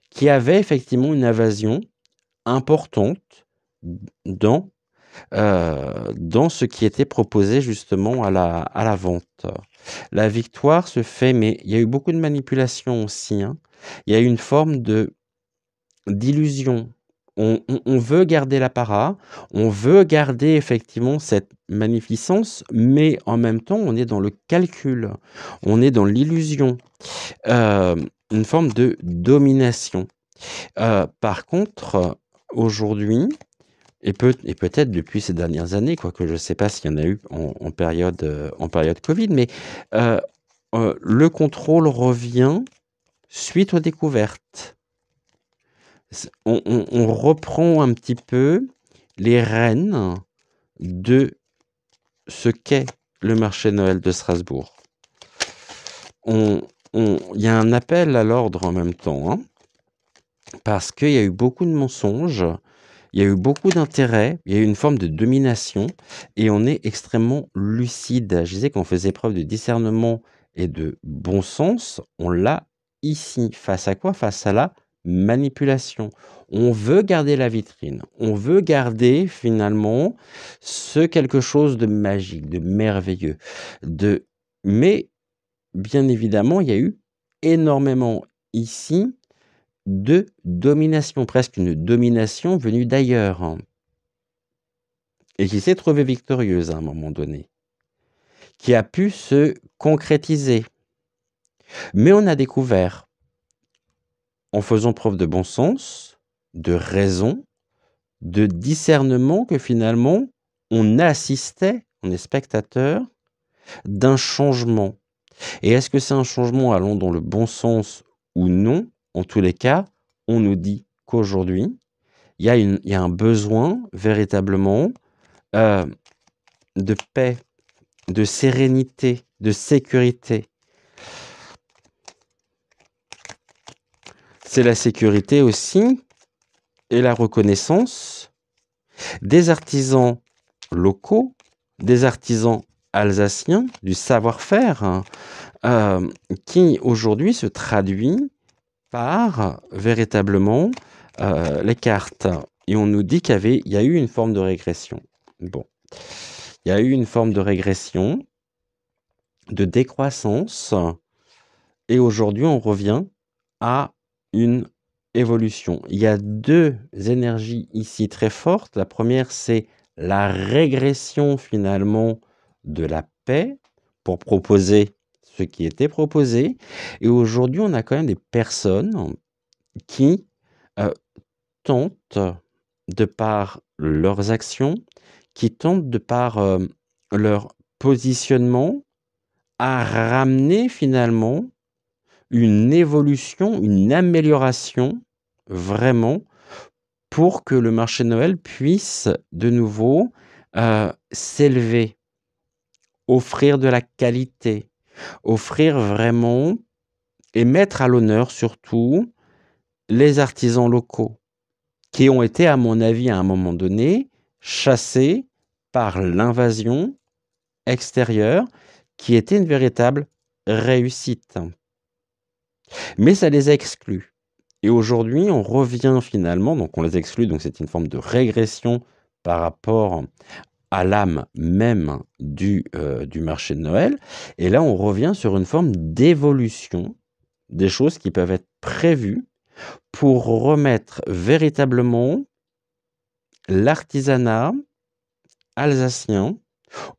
qu'il y avait effectivement une invasion importante dans, dans ce qui était proposé justement à la vente. La victoire se fait, mais il y a eu beaucoup de manipulation aussi, hein. Il y a eu une forme d'illusion. On veut garder l'apparat, on veut garder effectivement cette magnificence, mais en même temps, on est dans le calcul, on est dans l'illusion, une forme de domination. Par contre, aujourd'hui et peut-être depuis ces dernières années, quoique je ne sais pas s'il y en a eu en période covid, mais heu le contrôle revient suite aux découvertes. On reprend un petit peu les rênes de ce qu'est le marché de Noël de Strasbourg. On il y a un appel à l'ordre en même temps, hein, parce qu'il y a eu beaucoup de mensonges, il y a eu beaucoup d'intérêt, il y a eu une forme de domination et on est extrêmement lucide. Je disais qu'on faisait preuve de discernement et de bon sens, on l'a ici. Face à quoi? Face à la manipulation. On veut garder la vitrine, on veut garder finalement ce quelque chose de magique, de merveilleux, mais bien évidemment, il y a eu énormément ici de domination, presque une domination venue d'ailleurs, hein, et qui s'est trouvée victorieuse à un moment donné, qui a pu se concrétiser. Mais on a découvert, en faisant preuve de bon sens, de raison, de discernement, que finalement, on assistait, on est spectateur d'un changement. Et est-ce que c'est un changement allant dans le bon sens ou non? En tous les cas, on nous dit qu'aujourd'hui, il y a un besoin véritablement, heu, de paix, de sérénité, de sécurité. C'est la sécurité aussi et la reconnaissance des artisans locaux, des artisans alsaciens, du savoir-faire, hein, qui aujourd'hui se traduit par véritablement, les cartes. Et on nous dit il y a eu une forme de régression. Bon, il y a eu une forme de régression, de décroissance et aujourd'hui on revient à une évolution. Il y a 2 énergies ici très fortes. La première, c'est la régression finalement de la paix pour proposer ce qui était proposé et aujourd'hui on a quand même des personnes qui, heu, tentent, de par leurs actions, qui tentent de par, leur positionnement, à ramener finalement une évolution, une amélioration vraiment pour que le marché de Noël puisse de nouveau, s'élever, offrir de la qualité, offrir vraiment et mettre à l'honneur surtout les artisans locaux qui ont été, à mon avis, à un moment donné, chassés par l'invasion extérieure qui était une véritable réussite. Mais ça les a exclus. Et aujourd'hui, on revient finalement, donc on les exclut, donc c'est une forme de régression par rapport à l'âme même du marché de Noël. Et là, on revient sur une forme d'évolution des choses qui peuvent être prévues pour remettre véritablement l'artisanat alsacien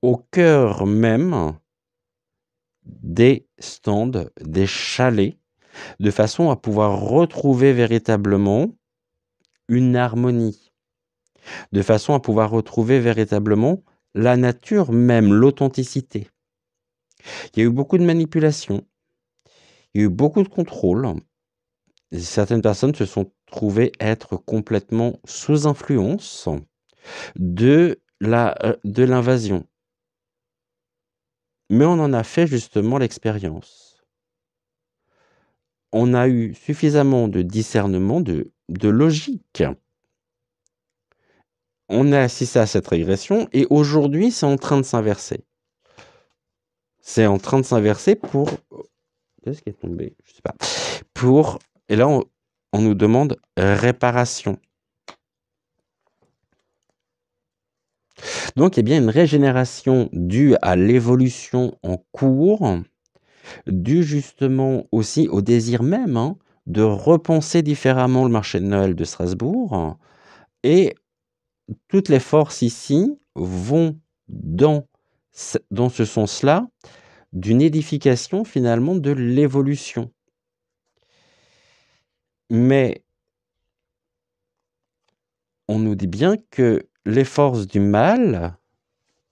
au cœur même des stands, des chalets, de façon à pouvoir retrouver véritablement une harmonie, de façon à pouvoir retrouver véritablement la nature même, l'authenticité. Il y a eu beaucoup de manipulations, il y a eu beaucoup de contrôle. Et certaines personnes se sont trouvées être complètement sous influence de l'invasion. Mais on en a fait justement l'expérience. On a eu suffisamment de discernement, de logique. On a assisté à cette régression et aujourd'hui, c'est en train de s'inverser. C'est en train de s'inverser pour... Qu'est-ce qui est tombé? Je sais pas. Et là, on nous demande réparation. Donc, il y a bien une régénération due à l'évolution en cours, due justement aussi au désir même de repenser différemment le marché de Noël de Strasbourg. Et toutes les forces ici vont dans ce sens-là d'une édification finalement de l'évolution. Mais on nous dit bien que les forces du mal,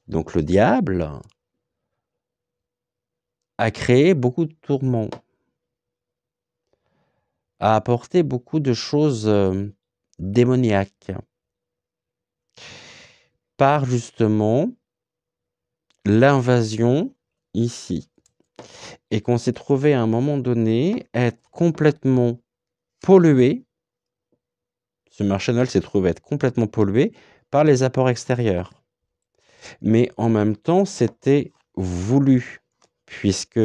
donc le diable, a créé beaucoup de tourments, a apporté beaucoup de choses démoniaques, par justement l'invasion ici. Et qu'on s'est trouvé à un moment donné être complètement pollué. Ce marché de Noël s'est trouvé être complètement pollué par les apports extérieurs. Mais en même temps, c'était voulu, puisque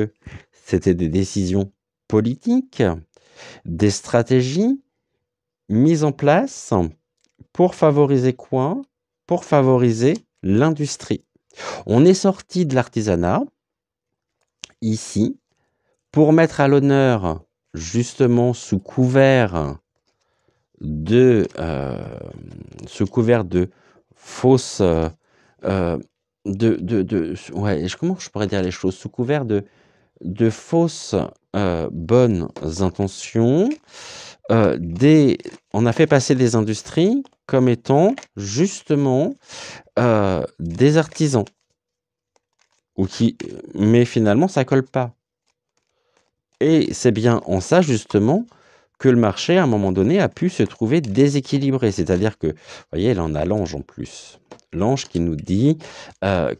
c'était des décisions politiques, des stratégies mises en place pour favoriser quoi? Pour favoriser l'industrie. On est sorti de l'artisanat, ici, pour mettre à l'honneur, justement sous couvert de fausses... ouais, comment je pourrais dire les choses? Sous couvert de fausses bonnes intentions, on a fait passer des industries comme étant justement des artisans. Mais finalement, ça colle pas. Et c'est bien en ça, justement, que le marché, à un moment donné, a pu se trouver déséquilibré. C'est-à-dire que, vous voyez, là, on a l'ange en plus. L'ange qui nous dit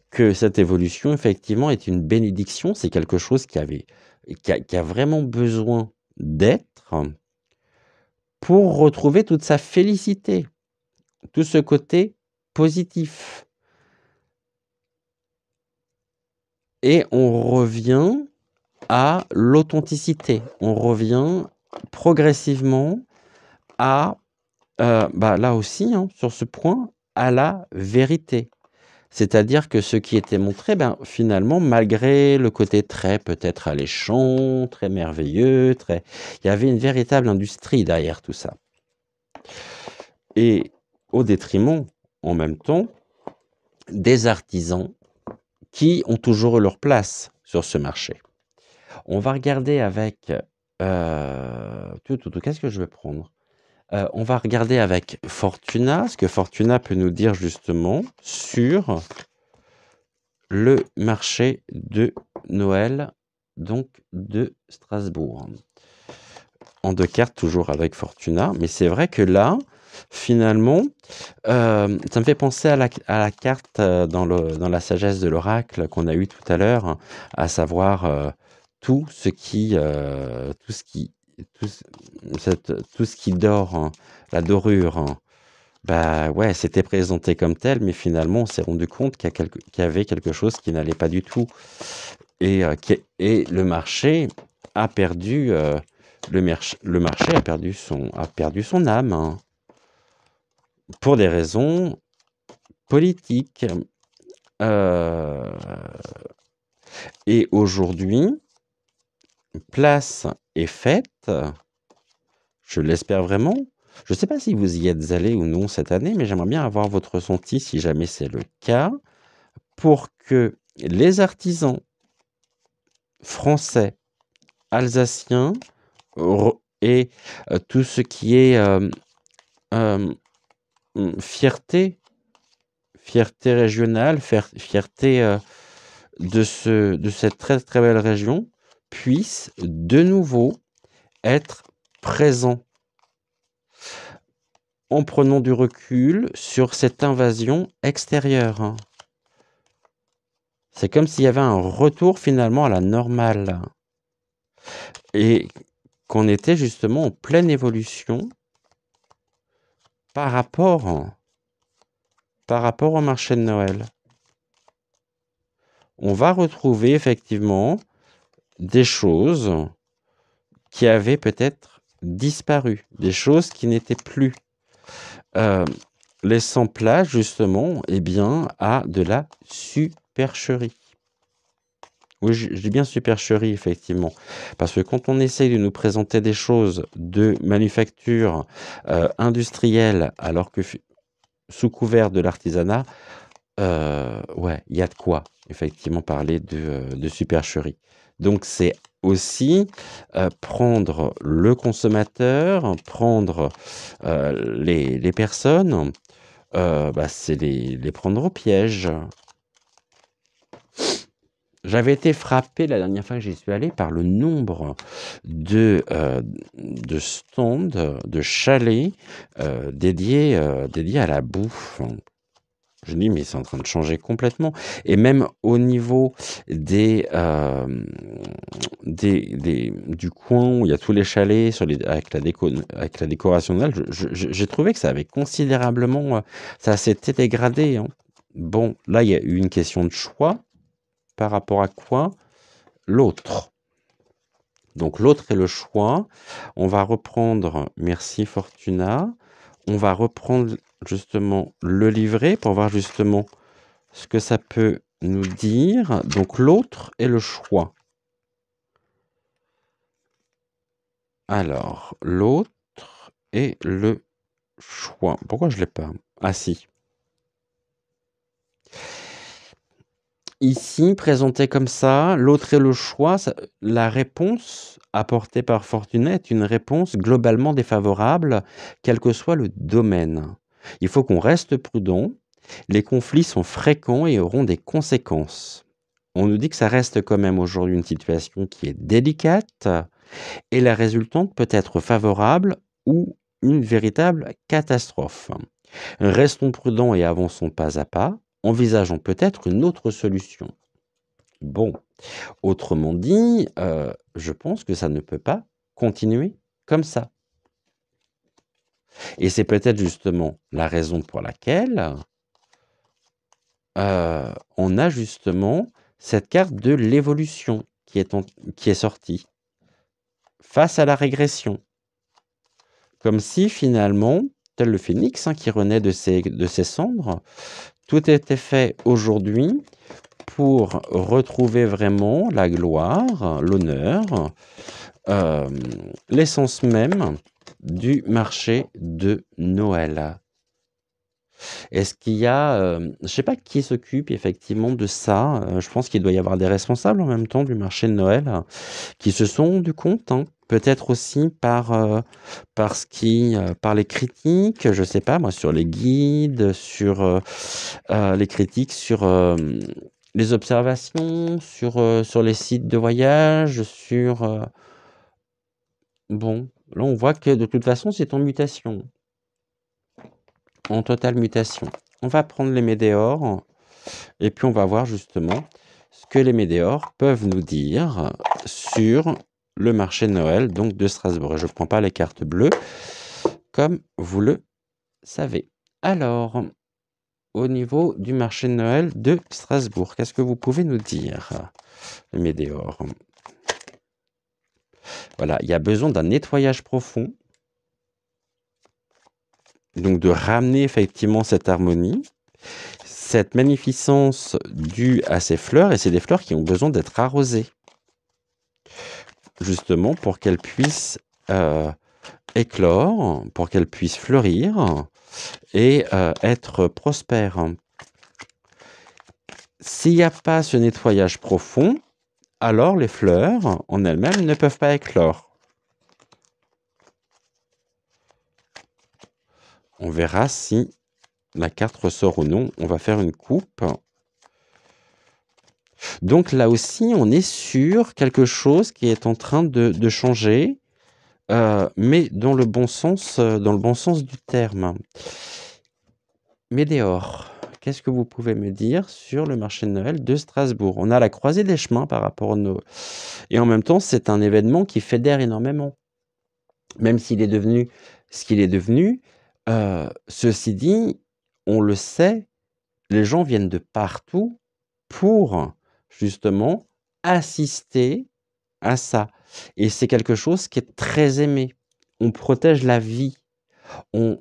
que cette évolution, effectivement, est une bénédiction. C'est quelque chose qui a vraiment besoin d'être pour retrouver toute sa félicité, tout ce côté positif. Et on revient à l'authenticité. On revient progressivement à, là aussi, sur ce point, à la vérité. C'est-à-dire que ce qui était montré, finalement, malgré le côté très peut-être alléchant, très merveilleux, il y avait une véritable industrie derrière tout ça. Et au détriment, en même temps, des artisans qui ont toujours eu leur place sur ce marché. On va regarder avec... qu'est-ce que je vais prendre? On va regarder avec Fortuna, ce que Fortuna peut nous dire justement sur le marché de Noël, donc de Strasbourg. en 2 cartes, toujours avec Fortuna. Mais c'est vrai que là, finalement, ça me fait penser à la carte, dans la sagesse de l'oracle qu'on a eu tout à l'heure, à savoir, tout ce qui tout ce tout ce qui dort, hein, la dorure, hein. Bah, ouais, c'était présenté comme tel, mais finalement, on s'est rendu compte qu'il y avait quelque chose qui n'allait pas du tout et le marché a perdu, le marché a perdu son âme, hein, pour des raisons politiques, heu et aujourd'hui, place est faite, je l'espère vraiment. Je ne sais pas si vous y êtes allés ou non cette année, mais j'aimerais bien avoir votre ressenti, si jamais c'est le cas, pour que les artisans français, alsaciens et tout ce qui est euh, fierté régionale, fierté de cette très très belle région, puissent de nouveau être présents en prenant du recul sur cette invasion extérieure, hein. C'est comme s'il y avait un retour finalement à la normale et qu'on était justement en pleine évolution par rapport au marché de Noël. On va retrouver effectivement des choses qui avaient peut-être disparu, des choses qui n'étaient plus, euh, laissant place justement à de la supercherie. Oui, je dis bien supercherie, effectivement. Parce que quand on essaye de nous présenter des choses de manufacture industrielle, alors que sous couvert de l'artisanat, ouais, il y a de quoi, effectivement, parler de supercherie. Donc, c'est aussi prendre le consommateur, prendre les personnes, c'est les prendre au piège. J'avais été frappé la dernière fois que j'y suis allé par le nombre de stands, de chalets dédiés à la bouffe. Je me dis, mais c'est en train de changer complètement. Et même au niveau du coin où il y a tous les chalets avec la décoration de Noël, j'ai trouvé que ça avait considérablement, ça s'était dégradé, hein. Bon, là, il y a eu une question de choix. Par rapport à quoi? L'autre. Donc l'autre est le choix. On va reprendre, merci Fortuna, on va reprendre justement le livret pour voir justement ce que ça peut nous dire. Donc l'autre est le choix. Alors, l'autre est le choix. Pourquoi je ne l'ai pas? Ah si. Ici, présenté comme ça, l'autre est le choix. La réponse apportée par Fortuna est une réponse globalement défavorable, quel que soit le domaine. Il faut qu'on reste prudent. Les conflits sont fréquents et auront des conséquences. On nous dit que ça reste quand même aujourd'hui une situation qui est délicate et la résultante peut être favorable ou une véritable catastrophe. Restons prudents et avançons pas à pas, envisageons peut-être une autre solution. Bon, autrement dit, je pense que ça ne peut pas continuer comme ça. Et c'est peut-être justement la raison pour laquelle on a justement cette carte de l'évolution qui est sortie face à la régression. Comme si finalement, tel le phénix qui renaît de ses cendres, tout était fait aujourd'hui pour retrouver vraiment la gloire, l'honneur, l'essence même du marché de Noël. Est-ce qu'il y a, je ne sais pas qui s'occupe effectivement de ça, je pense qu'il doit y avoir des responsables en même temps du marché de Noël qui se sont rendus compte, hein, peut-être aussi par les critiques, je ne sais pas moi, sur les guides, sur les critiques, sur les observations, sur les sites de voyage, bon, Là, on voit que de toute façon, c'est en mutation, en totale mutation. On va prendre les météores et puis on va voir justement ce que les météores peuvent nous dire sur le marché de Noël donc de Strasbourg. Et je ne prends pas les cartes bleues, comme vous le savez. Alors, au niveau du marché de Noël de Strasbourg, qu'est-ce que vous pouvez nous dire, les météores? Voilà, il y a besoin d'un nettoyage profond, donc de ramener effectivement cette harmonie, cette magnificence due à ces fleurs, et c'est des fleurs qui ont besoin d'être arrosées, justement pour qu'elles puissent éclore, pour qu'elles puissent fleurir et être prospères. S'il n'y a pas ce nettoyage profond, alors les fleurs en elles-mêmes ne peuvent pas éclore. On verra si la carte ressort ou non. On va faire une coupe. Donc là aussi, on est sur quelque chose qui est en train de changer, mais dans le bon sens du terme. Météor, qu'est-ce que vous pouvez me dire sur le marché de Noël de Strasbourg? On a la croisée des chemins par rapport à nos... Et en même temps, c'est un événement qui fédère énormément. Même s'il est devenu ce qu'il est devenu, ceci dit, on le sait, les gens viennent de partout pour justement assister à ça. Et c'est quelque chose qui est très aimé. On protège la vie. On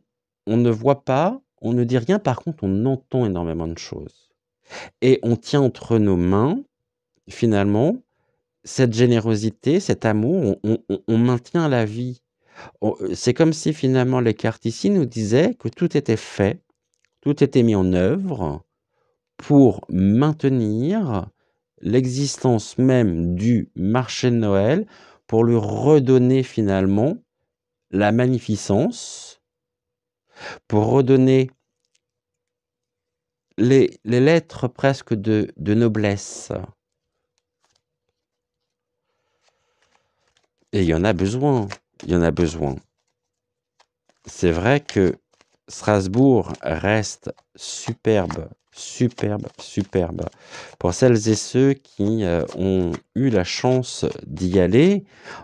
ne voit pas, on ne dit rien, par contre, on entend énormément de choses. Et on tient entre nos mains, finalement, cette générosité, cet amour, on maintient la vie. C'est comme si finalement les cartes ici nous disaient que tout était fait, tout était mis en œuvre pour maintenir l'existence même du marché de Noël, pour lui redonner finalement la magnificence, pour redonner les lettres presque de noblesse. Et il y en a besoin, il y en a besoin. C'est vrai que Strasbourg reste superbe, superbe, superbe. Pour celles et ceux qui ont eu la chance d'y aller,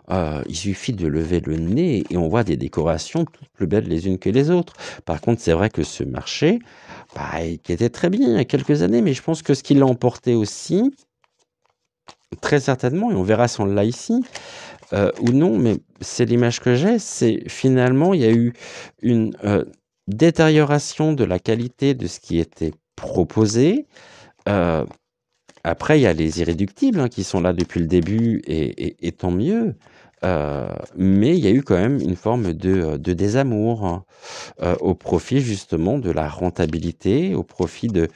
il suffit de lever le nez et on voit des décorations toutes plus belles les unes que les autres. Par contre, c'est vrai que ce marché, qui était très bien il y a quelques années, mais je pense que ce qui l'a emporté aussi, très certainement, et on verra si on l'a ici, ou non, mais c'est l'image que j'ai, c'est finalement, il y a eu une détérioration de la qualité de ce qui était proposé. Après, il y a les irréductibles hein, qui sont là depuis le début, et tant mieux. Mais il y a eu quand même une forme de désamour hein, au profit justement de la rentabilité, au profit de,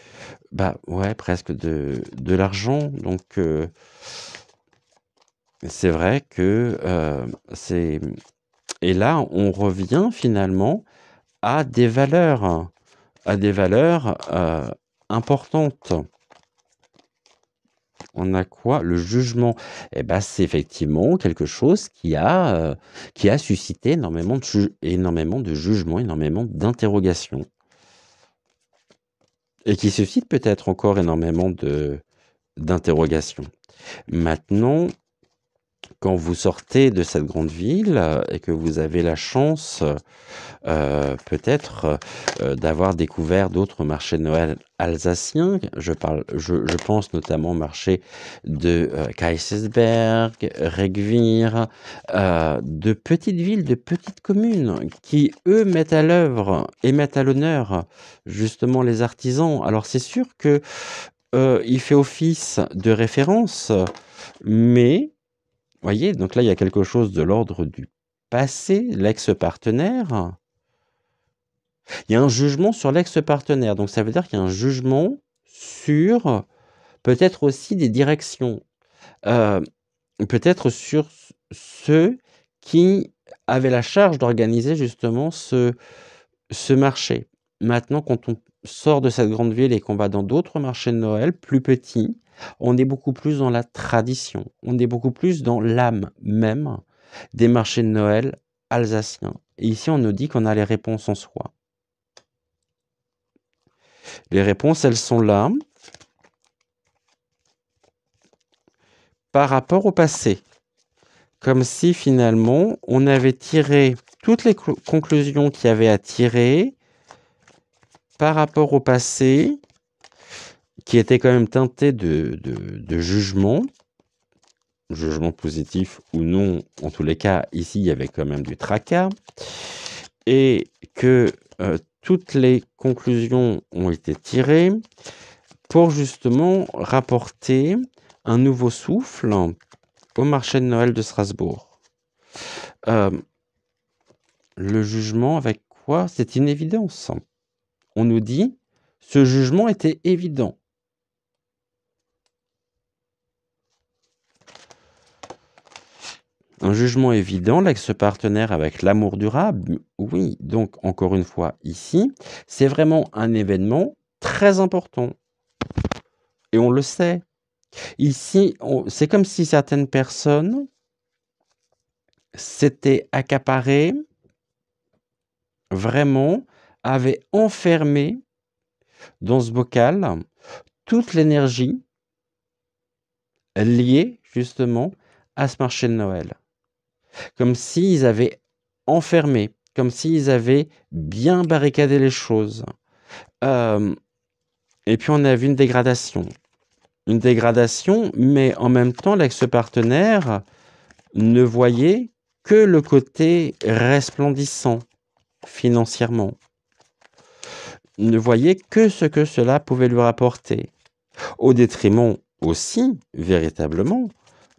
ouais, presque de l'argent. Donc, c'est vrai que c'est... Et là, on revient finalement à des valeurs importantes. On a quoi? Le jugement. Eh ben, c'est effectivement quelque chose qui a suscité énormément de jugements, énormément d'interrogations. Et qui suscite peut-être encore énormément d'interrogations. Maintenant, quand vous sortez de cette grande ville et que vous avez la chance peut-être d'avoir découvert d'autres marchés de Noël alsaciens, je pense notamment au marché de Kaysersberg, Regvir, de petites villes, de petites communes qui, eux, mettent à l'œuvre et mettent à l'honneur justement les artisans. Alors c'est sûr que il fait office de référence, mais voyez, donc là, il y a quelque chose de l'ordre du passé, l'ex-partenaire. Il y a un jugement sur l'ex-partenaire, donc ça veut dire qu'il y a un jugement sur peut-être aussi des directions, peut-être sur ceux qui avaient la charge d'organiser justement ce marché. Maintenant, quand on sort de cette grande ville et qu'on va dans d'autres marchés de Noël plus petits, on est beaucoup plus dans la tradition, on est beaucoup plus dans l'âme même des marchés de Noël alsacien. Et ici, on nous dit qu'on a les réponses en soi. Les réponses, elles sont là par rapport au passé. Comme si finalement, on avait tiré toutes les conclusions qu'il y avait à tirer par rapport au passé, qui était quand même teinté de jugement positif ou non. En tous les cas, ici, il y avait quand même du tracas. Et que toutes les conclusions ont été tirées pour justement rapporter un nouveau souffle au marché de Noël de Strasbourg. Le jugement avec quoi? C'est une évidence. On nous dit, ce jugement était évident. Un jugement évident, l'ex-partenaire avec l'amour durable, oui. Donc, encore une fois, ici, c'est vraiment un événement très important. Et on le sait. Ici, c'est comme si certaines personnes s'étaient accaparées, vraiment, avaient enfermé dans ce bocal toute l'énergie liée, justement, à ce marché de Noël. Comme s'ils avaient enfermé, comme s'ils avaient bien barricadé les choses. Et puis on a vu une dégradation. Une dégradation, mais en même temps, l'ex-partenaire ne voyait que le côté resplendissant financièrement. Ne voyait que ce que cela pouvait lui rapporter. Au détriment aussi, véritablement,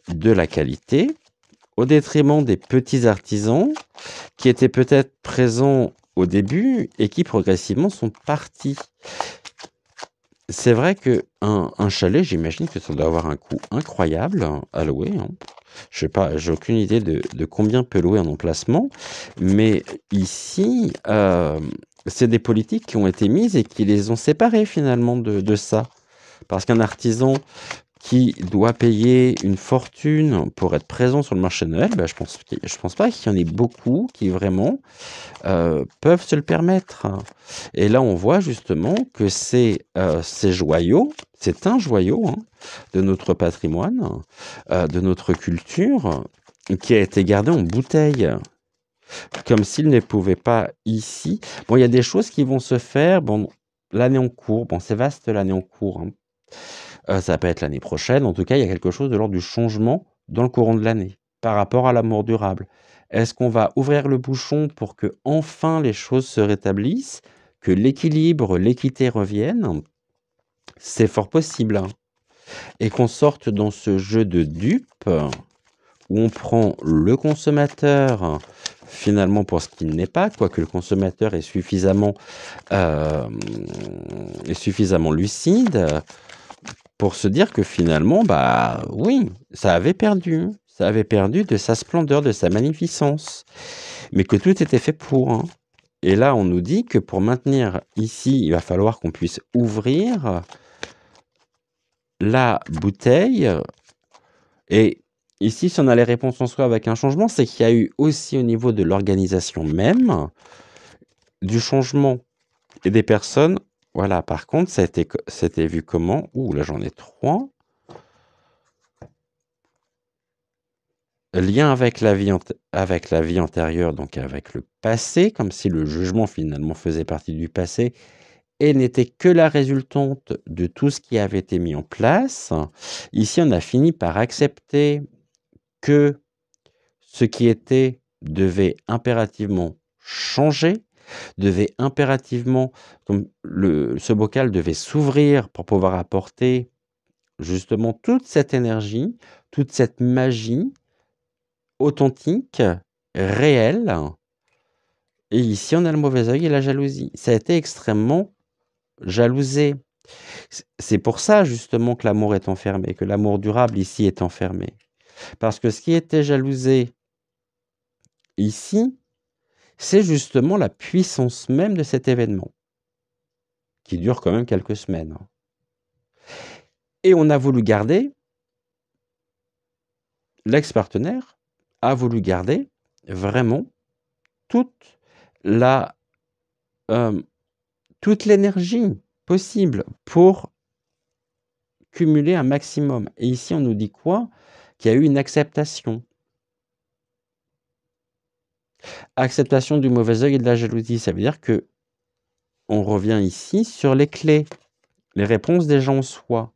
de la qualité, au détriment des petits artisans qui étaient peut-être présents au début et qui progressivement sont partis. C'est vrai qu'un chalet, j'imagine que ça doit avoir un coût incroyable à louer. Je sais pas, j'ai aucune idée de combien peut louer un emplacement. Mais ici, c'est des politiques qui ont été mises et qui les ont séparés finalement de ça. Parce qu'un artisan qui doit payer une fortune pour être présent sur le marché de Noël, je pense pas qu'il y en ait beaucoup qui vraiment peuvent se le permettre. Et là, on voit justement que ces joyaux, c'est un joyau de notre patrimoine, de notre culture, qui a été gardé en bouteille, comme s'il ne pouvait pas ici. Bon, il y a des choses qui vont se faire. Bon, l'année en cours, bon, c'est vaste l'année en cours. Ça peut être l'année prochaine. En tout cas, il y a quelque chose de l'ordre du changement dans le courant de l'année par rapport à l'amour durable. Est-ce qu'on va ouvrir le bouchon pour que enfin les choses se rétablissent, que l'équilibre, l'équité reviennent? C'est fort possible. Et qu'on sorte dans ce jeu de dupes où on prend le consommateur finalement pour ce qu'il n'est pas, quoique le consommateur est suffisamment lucide pour se dire que finalement, oui, ça avait perdu de sa splendeur, de sa magnificence, mais que tout était fait pour. Et là, on nous dit que pour maintenir ici, il va falloir qu'on puisse ouvrir la bouteille. Et ici, si on a les réponses en soi avec un changement, c'est qu'il y a eu aussi au niveau de l'organisation même du changement et des personnes. Voilà, par contre, c'était vu comment? Ouh, là j'en ai 3. Lien avec la vie antérieure, donc avec le passé, comme si le jugement finalement faisait partie du passé et n'était que la résultante de tout ce qui avait été mis en place. Ici, on a fini par accepter que ce qui était devait impérativement changer, devait impérativement, comme ce bocal devait s'ouvrir pour pouvoir apporter justement toute cette énergie, toute cette magie authentique, réelle. Et ici, on a le mauvais œil et la jalousie. Ça a été extrêmement jalousé. C'est pour ça justement que l'amour est enfermé, que l'amour durable ici est enfermé. Parce que ce qui était jalousé ici, c'est justement la puissance même de cet événement, qui dure quand même quelques semaines. Et on a voulu garder, l'ex-partenaire a voulu garder vraiment toute la, toute l'énergie possible pour cumuler un maximum. Et ici, on nous dit quoi? Qu'il y a eu une acceptation. Acceptation du mauvais œil et de la jalousie. Ça veut dire que on revient ici sur les clés, les réponses des gens en soi,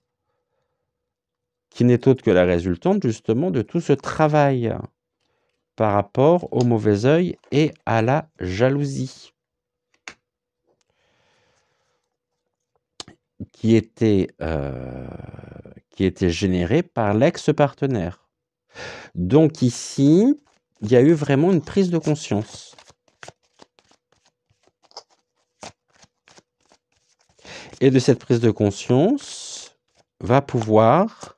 qui n'est autre que la résultante justement de tout ce travail par rapport au mauvais œil et à la jalousie, qui était générée par l'ex-partenaire. Donc ici, il y a eu vraiment une prise de conscience. Et de cette prise de conscience va pouvoir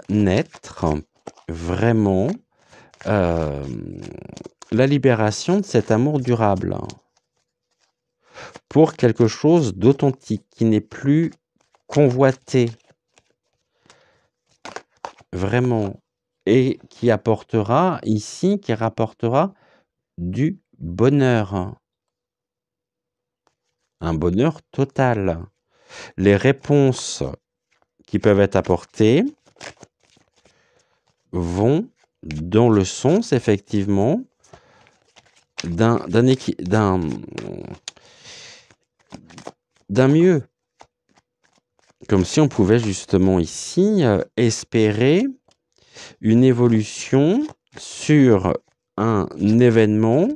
naître vraiment la libération de cet amour durable pour quelque chose d'authentique qui n'est plus convoité vraiment et qui apportera ici, qui rapportera du bonheur, un bonheur total. Les réponses qui peuvent être apportées vont dans le sens effectivement d'un mieux. Comme si on pouvait justement ici espérer une évolution sur un événement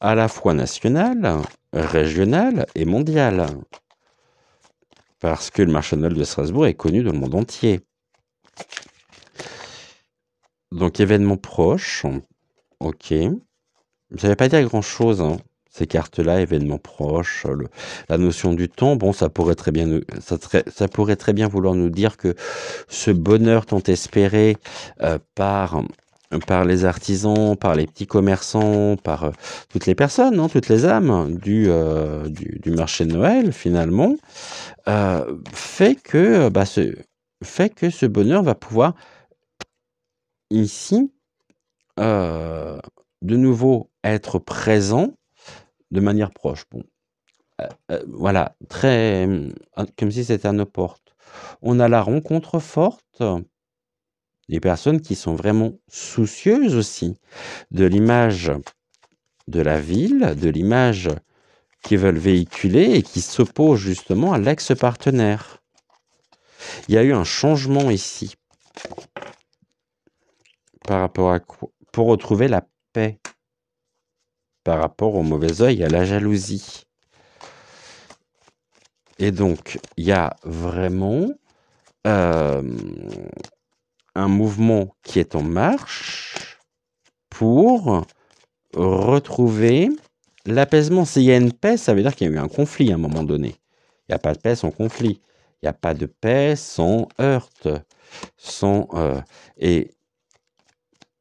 à la fois national, régional et mondial. Parce que le marché de Noël de Strasbourg est connu dans le monde entier. Donc événement proche, ok. Ça ne veut pas dire grand-chose, hein. Ces cartes-là, événements proches, la notion du temps, bon, ça pourrait très bien vouloir nous dire que ce bonheur tant espéré par les artisans, par les petits commerçants, par toutes les personnes, hein, toutes les âmes du marché de Noël, finalement, fait que ce bonheur va pouvoir ici de nouveau être présent de manière proche. Bon, voilà, très comme si c'était à nos portes. On a la rencontre forte, des personnes qui sont vraiment soucieuses aussi de l'image de la ville, de l'image qu'ils veulent véhiculer et qui s'opposent justement à l'ex-partenaire. Il y a eu un changement ici par rapport à quoi? Pour retrouver la paix par rapport au mauvais œil et à la jalousie. Et donc, il y a vraiment un mouvement qui est en marche pour retrouver l'apaisement. S'il y a une paix, ça veut dire qu'il y a eu un conflit à un moment donné. Il n'y a pas de paix sans conflit. Il n'y a pas de paix sans heurte. Et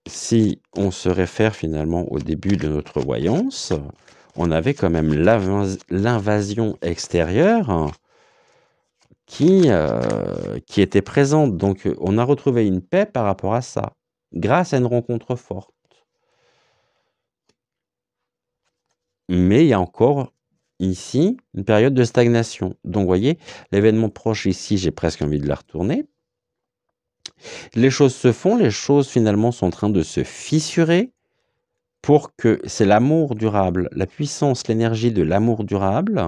si on se réfère finalement au début de notre voyance, on avait quand même l'invasion extérieure qui était présente. Donc, on a retrouvé une paix par rapport à ça, grâce à une rencontre forte. Mais il y a encore ici une période de stagnation. Donc, vous voyez, l'événement proche ici, j'ai presque envie de la retourner. Les choses se font, les choses finalement sont en train de se fissurer pour que c'est l'amour durable, la puissance, l'énergie de l'amour durable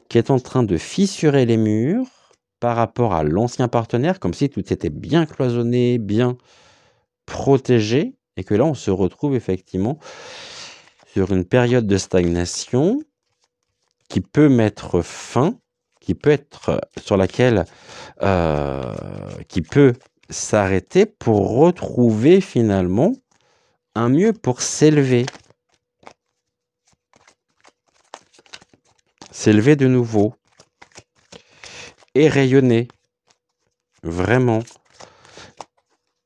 qui est en train de fissurer les murs par rapport à l'ancien partenaire, comme si tout était bien cloisonné, bien protégé, et que là, on se retrouve effectivement sur une période de stagnation qui peut mettre fin, qui peut être sur laquelle qui peut s'arrêter pour retrouver finalement un mieux pour s'élever. S'élever de nouveau. Et rayonner. Vraiment.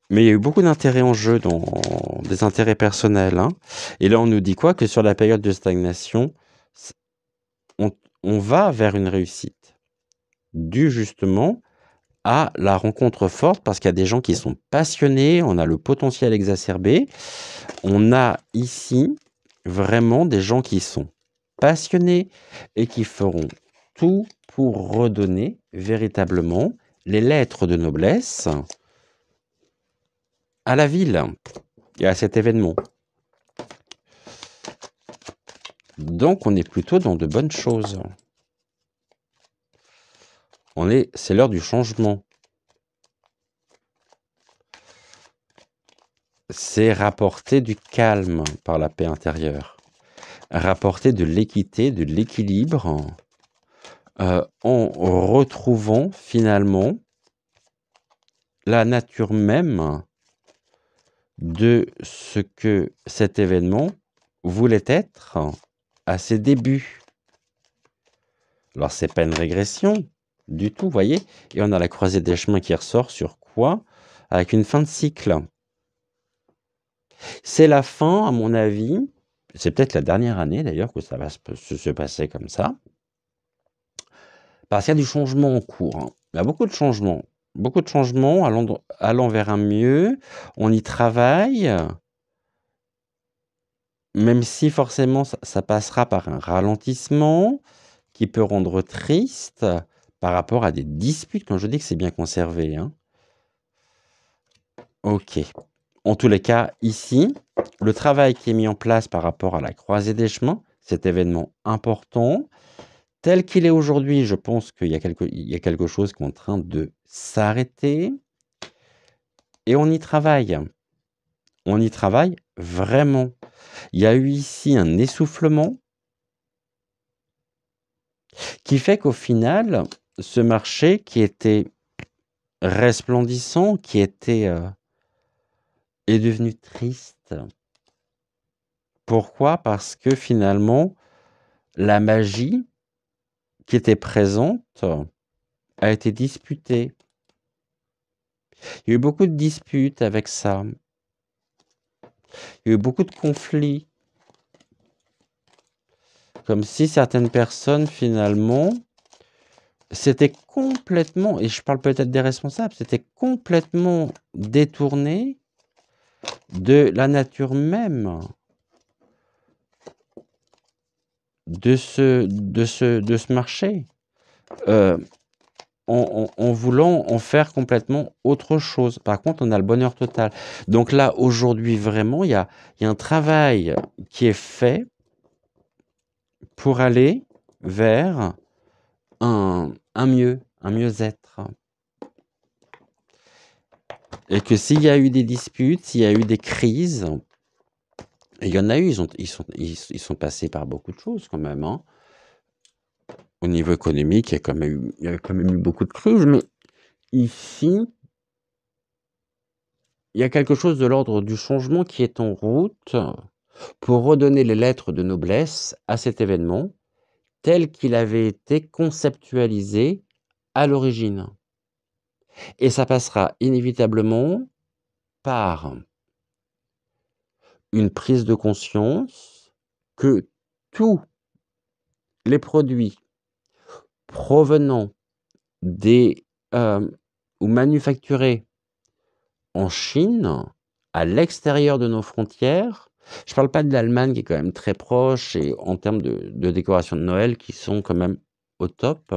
Mais il y a eu beaucoup d'intérêts en jeu, des intérêts personnels. Hein. Et là, on nous dit quoi? Que sur la période de stagnation, on va vers une réussite. Dû justement à la rencontre forte, parce qu'il y a des gens qui sont passionnés, on a le potentiel exacerbé. On a ici vraiment des gens qui sont passionnés et qui feront tout pour redonner véritablement les lettres de noblesse à la ville et à cet événement. Donc on est plutôt dans de bonnes choses. C'est l'heure du changement. C'est rapporter du calme par la paix intérieure, rapporter de l'équité, de l'équilibre, en retrouvant finalement la nature même de ce que cet événement voulait être à ses débuts. Alors c'est pas une régression du tout, vous voyez, et on a la croisée des chemins qui ressort sur quoi? Avec une fin de cycle. C'est la fin, à mon avis, c'est peut-être la dernière année d'ailleurs que ça va se passer comme ça, parce qu'il y a du changement en cours, hein. Il y a beaucoup de changements allant vers un mieux, on y travaille, même si forcément ça passera par un ralentissement qui peut rendre triste par rapport à des disputes, quand je dis que c'est bien conservé, hein. Ok. En tous les cas, ici, le travail qui est mis en place par rapport à la croisée des chemins, cet événement important, tel qu'il est aujourd'hui, je pense qu'il y a quelque chose qui est en train de s'arrêter. Et on y travaille. On y travaille vraiment. Il y a eu ici un essoufflement qui fait qu'au final, ce marché qui était resplendissant, qui était est devenu triste. Pourquoi? Parce que finalement, la magie qui était présente a été disputée. Il y a eu beaucoup de disputes avec ça. Il y a eu beaucoup de conflits. Comme si certaines personnes, finalement, s'étaient complètement, et je parle peut-être des responsables, s'étaient complètement détournées de la nature même de ce marché, en voulant en faire complètement autre chose. Par contre, on a le bonheur total. Donc là, aujourd'hui, vraiment, il y a un travail qui est fait pour aller vers un mieux-être. Et que s'il y a eu des disputes, s'il y a eu des crises, et il y en a eu, ils sont passés par beaucoup de choses quand même, hein. Au niveau économique, il y a quand même eu beaucoup de crises, mais ici, il y a quelque chose de l'ordre du changement qui est en route pour redonner les lettres de noblesse à cet événement tel qu'il avait été conceptualisé à l'origine. Et ça passera inévitablement par une prise de conscience que tous les produits provenant ou manufacturés en Chine, à l'extérieur de nos frontières, je ne parle pas de l'Allemagne qui est quand même très proche et en termes de décoration de Noël qui sont quand même au top.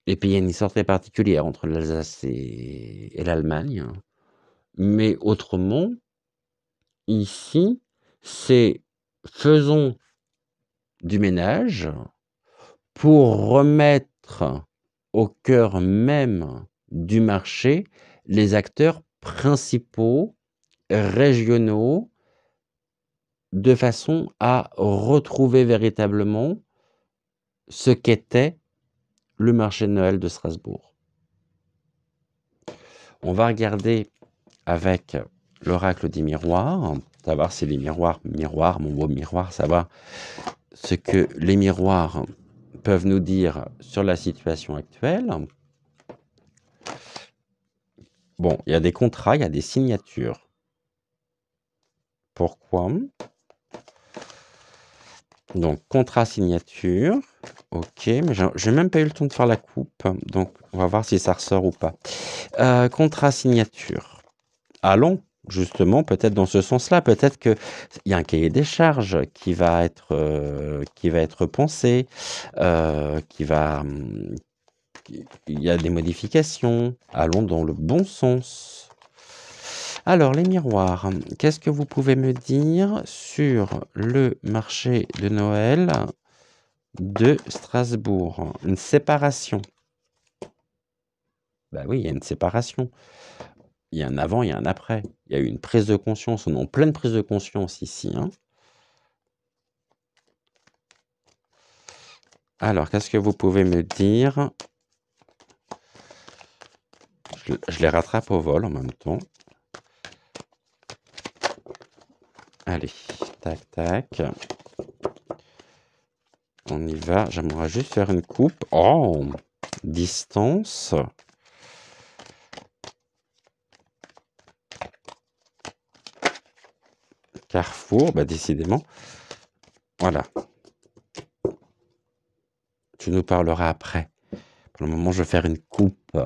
Et puis il y a une histoire très particulière entre l'Alsace et l'Allemagne. Mais autrement, ici, c'est faisons du ménage pour remettre au cœur même du marché les acteurs principaux, régionaux, de façon à retrouver véritablement ce qu'était le marché de Noël de Strasbourg. On va regarder avec l'oracle des miroirs, savoir si les miroirs, mon beau miroir, savoir ce que les miroirs peuvent nous dire sur la situation actuelle. Bon, il y a des contrats, il y a des signatures. Pourquoi? Donc, contrat signature. Ok, mais j'ai même pas eu le temps de faire la coupe. Donc, on va voir si ça ressort ou pas. Contrat signature. Allons, Justement, peut-être dans ce sens-là, peut-être qu'il y a un cahier des charges qui va être pensé, qui va, il y a des modifications. Allons dans le bon sens. Alors, les miroirs, qu'est-ce que vous pouvez me dire sur le marché de Noël de Strasbourg? Une séparation. Bah oui, il y a une séparation. Il y a un avant, il y a un après. Il y a eu une prise de conscience. On est en pleine prise de conscience ici, hein. Alors, qu'est-ce que vous pouvez me dire? Je les rattrape au vol en même temps. Allez, tac, tac. On y va. J'aimerais juste faire une coupe. Oh, distance. Carrefour, bah décidément. Voilà. Tu nous parleras après. Pour le moment, je vais faire une coupe.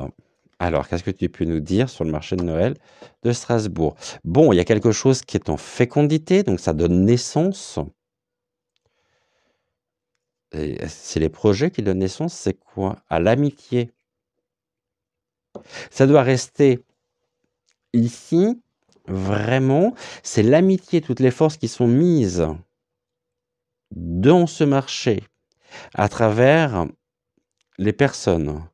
Alors, qu'est-ce que tu peux nous dire sur le marché de Noël de Strasbourg? Bon, il y a quelque chose qui est en fécondité, donc ça donne naissance. Et c'est les projets qui donnent naissance, c'est quoi? À l'amitié. Ça doit rester ici, vraiment, c'est l'amitié, toutes les forces qui sont mises dans ce marché à travers les personnes,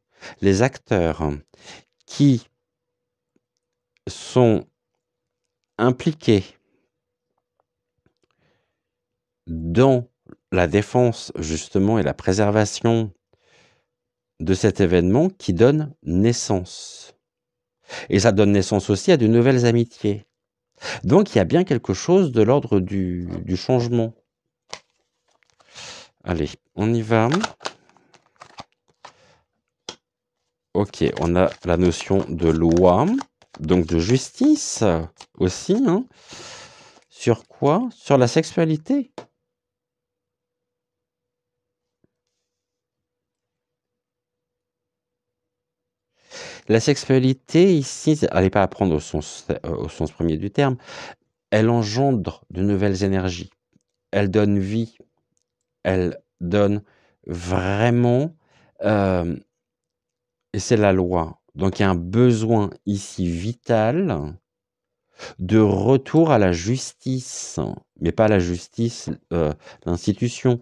les acteurs qui sont impliqués dans la défense justement et la préservation de cet événement qui donne naissance. Et ça donne naissance aussi à de nouvelles amitiés. Donc il y a bien quelque chose de l'ordre du changement. Allez, on y va. Ok, on a la notion de loi, donc de justice aussi. Hein. Sur quoi? Sur la sexualité. La sexualité, ici, elle n'est pas à prendre au sens premier du terme, elle engendre de nouvelles énergies. Elle donne vie. Elle donne vraiment... et c'est la loi. Donc il y a un besoin ici vital de retour à la justice, mais pas la justice d'institution,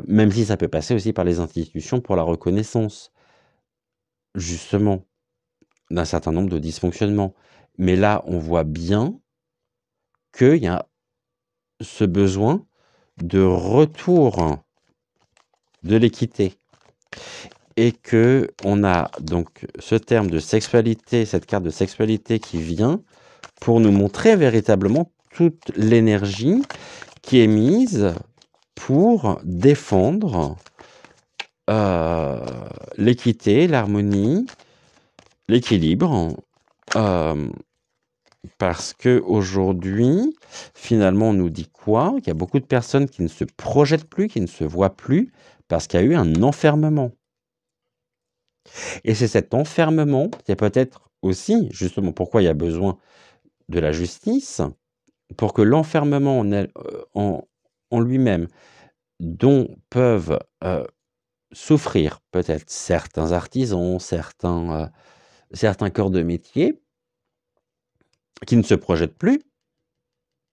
même si ça peut passer aussi par les institutions pour la reconnaissance, justement, d'un certain nombre de dysfonctionnements. Mais là, on voit bien qu'il y a ce besoin de retour de l'équité. Et que on a donc ce terme de sexualité, cette carte de sexualité qui vient pour nous montrer véritablement toute l'énergie qui est mise pour défendre l'équité, l'harmonie, l'équilibre, parce que aujourd'hui, finalement, on nous dit quoi? Il y a beaucoup de personnes qui ne se projettent plus, qui ne se voient plus, parce qu'il y a eu un enfermement. Et c'est cet enfermement qui est peut-être aussi, justement, pourquoi il y a besoin de la justice, pour que l'enfermement en lui-même, dont peuvent souffrir peut-être certains artisans, certains corps de métier, qui ne se projettent plus,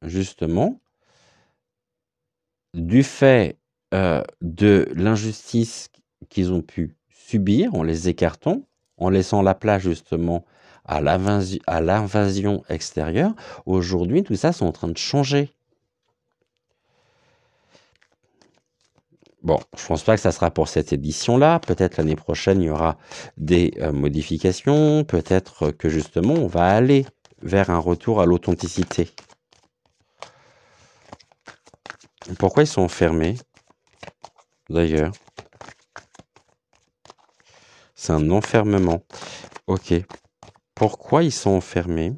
justement, du fait de l'injustice qu'ils ont pu subir en les écartant, en laissant la place justement à l'invasion extérieure. Aujourd'hui, tout ça, c'est en train de changer. Bon, je pense pas que ça sera pour cette édition-là. Peut-être l'année prochaine, il y aura des modifications. Peut-être que justement, on va aller vers un retour à l'authenticité. Pourquoi ils sont enfermés, d'ailleurs? C'est un enfermement. Ok. Pourquoi ils sont enfermés?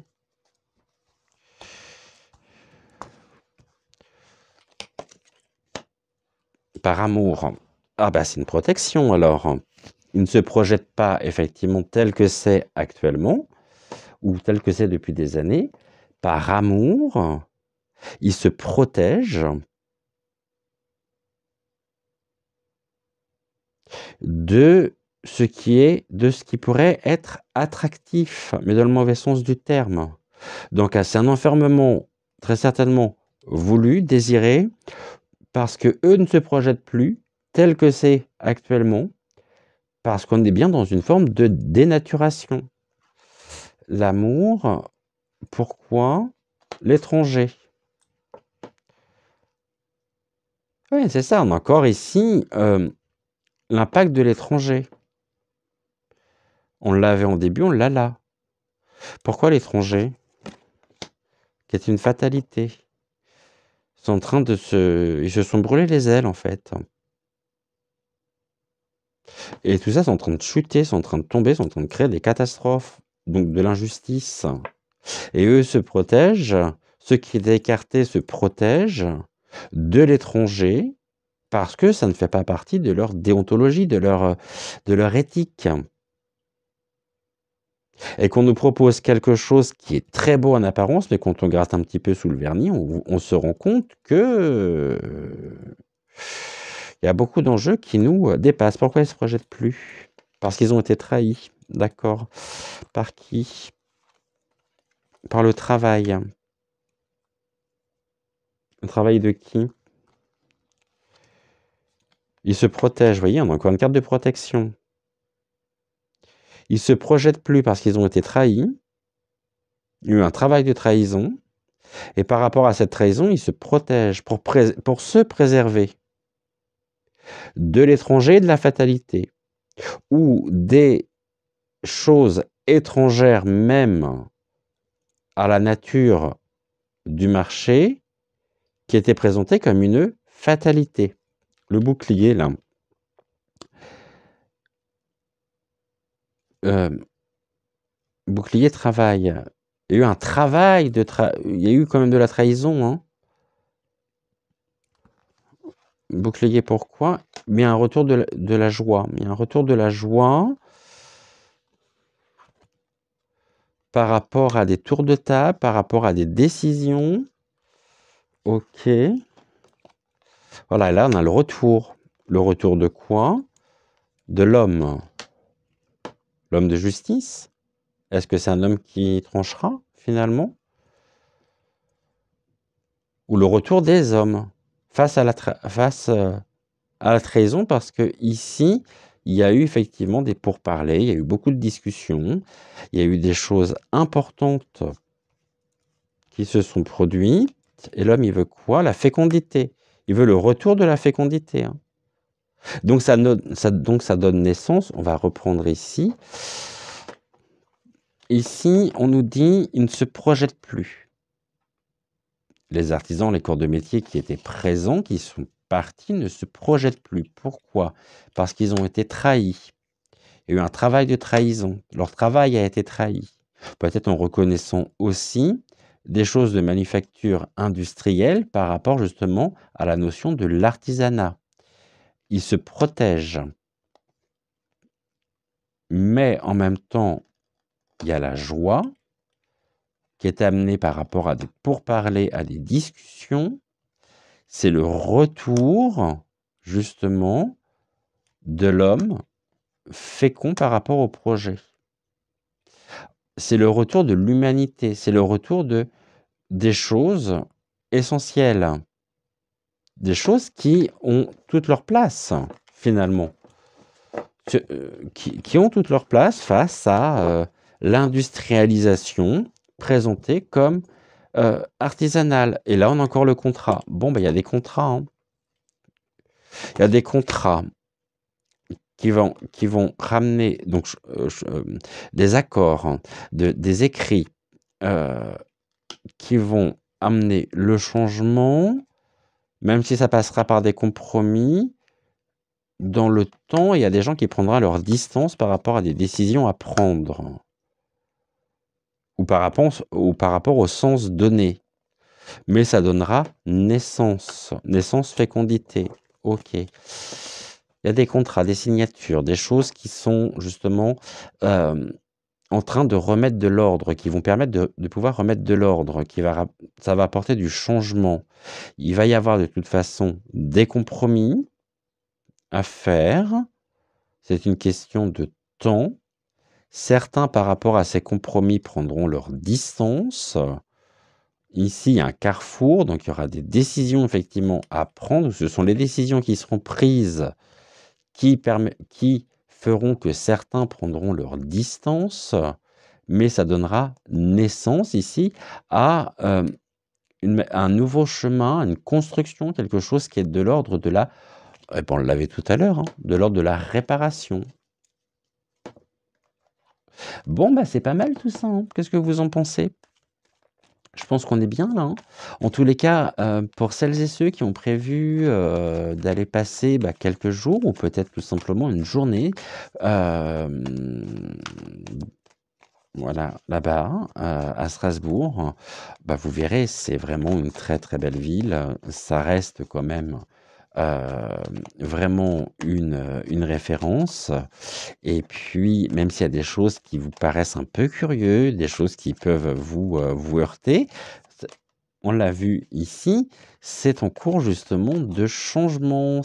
Par amour. Ah bah c'est une protection alors. Ils ne se projettent pas effectivement tel que c'est actuellement, ou tel que c'est depuis des années, par amour, il se protège de de ce qui pourrait être attractif, mais dans le mauvais sens du terme. Donc c'est un enfermement très certainement voulu, désiré, parce qu'eux ne se projettent plus tel que c'est actuellement, parce qu'on est bien dans une forme de dénaturation. L'amour, pourquoi l'étranger? Oui, c'est ça, on a encore ici l'impact de l'étranger. On l'avait en début, on l'a là. Pourquoi l'étranger? Qui est une fatalité. Ils sont en train ils se sont brûlés les ailes en fait. Et tout ça, c'est en train de chuter, c'est en train de tomber, c'est en train de créer des catastrophes, donc de l'injustice. Et eux se protègent, ceux qui étaient écartés se protègent de l'étranger parce que ça ne fait pas partie de leur déontologie, de leur éthique. Et qu'on nous propose quelque chose qui est très beau en apparence, mais quand on gratte un petit peu sous le vernis, on se rend compte que il y a beaucoup d'enjeux qui nous dépassent. Pourquoi ils ne se projettent plus? Parce qu'ils ont été trahis. D'accord. Par qui? Par le travail. Le travail de qui? Ils se protègent. Vous voyez, on a encore une carte de protection. Ils se projettent plus parce qu'ils ont été trahis. Il y a eu un travail de trahison. Et par rapport à cette trahison, ils se protègent pour se préserver de l'étranger et de la fatalité, ou des choses étrangères même à la nature du marché qui étaient présentées comme une fatalité. Le bouclier, là. Bouclier travail. Il y a eu un travail il y a eu quand même de la trahison, hein. Bouclier, pourquoi? Mais un retour de la joie. Il y a un retour de la joie par rapport à des tours de table, par rapport à des décisions. Ok. Voilà, là, on a le retour. Le retour de quoi? De l'homme. L'homme de justice? Est-ce que c'est un homme qui tranchera, finalement? Ou le retour des hommes face à la trahison, parce que ici, il y a eu effectivement des pourparlers, il y a eu beaucoup de discussions, il y a eu des choses importantes qui se sont produites, et l'homme, il veut quoi? La fécondité. Il veut le retour de la fécondité, hein. Donc ça donne naissance, on va reprendre ici. Ici, on nous dit, ils ne se projettent plus. Les artisans, les corps de métier qui étaient présents, qui sont partis, ne se projettent plus. Pourquoi? Parce qu'ils ont été trahis. Il y a eu un travail de trahison. Leur travail a été trahi. Peut-être en reconnaissant aussi des choses de manufacture industrielle par rapport justement à la notion de l'artisanat. Ils se protègent. Mais en même temps, il y a la joie qui est amenée par rapport à des pourparlers, à des discussions. C'est le retour, justement, de l'homme fécond par rapport au projet. C'est le retour de l'humanité, c'est le retour des choses essentielles, des choses qui ont toute leur place, finalement, qui ont toute leur place face à l'industrialisation présentée comme artisanale. Et là, on a encore le contrat. Bon, ben, il y a des contrats, hein. Il y a des contrats qui vont ramener donc, des accords, hein, des écrits qui vont amener le changement, même si ça passera par des compromis. Dans le temps, il y a des gens qui prendront leur distance par rapport à des décisions à prendre, ou par rapport au sens donné. Mais ça donnera naissance, fécondité. Ok. Il y a des contrats, des signatures, des choses qui sont justement en train de remettre de l'ordre, qui vont permettre de pouvoir remettre de l'ordre, ça va apporter du changement. Il va y avoir de toute façon des compromis à faire. C'est une question de temps. Certains, par rapport à ces compromis, prendront leur distance. Ici, il y a un carrefour, donc il y aura des décisions effectivement à prendre. Ce sont les décisions qui seront prises qui feront que certains prendront leur distance, mais ça donnera naissance ici à un nouveau chemin, une construction, quelque chose qui est de l'ordre de la, on l'avait tout à l'heure, hein, de l'ordre de la réparation. Bon, bah c'est pas mal tout ça, hein. Qu'est-ce que vous en pensez? Je pense qu'on est bien là, hein. En tous les cas, pour celles et ceux qui ont prévu, d'aller passer, quelques jours ou peut-être tout simplement une journée, voilà, là-bas, à Strasbourg, vous verrez, c'est vraiment une très, très belle ville. Ça reste quand même, vraiment une référence et puis même s'il y a des choses qui vous paraissent un peu curieux, des choses qui peuvent vous heurter, c on l'a vu ici, c'est en cours justement de changement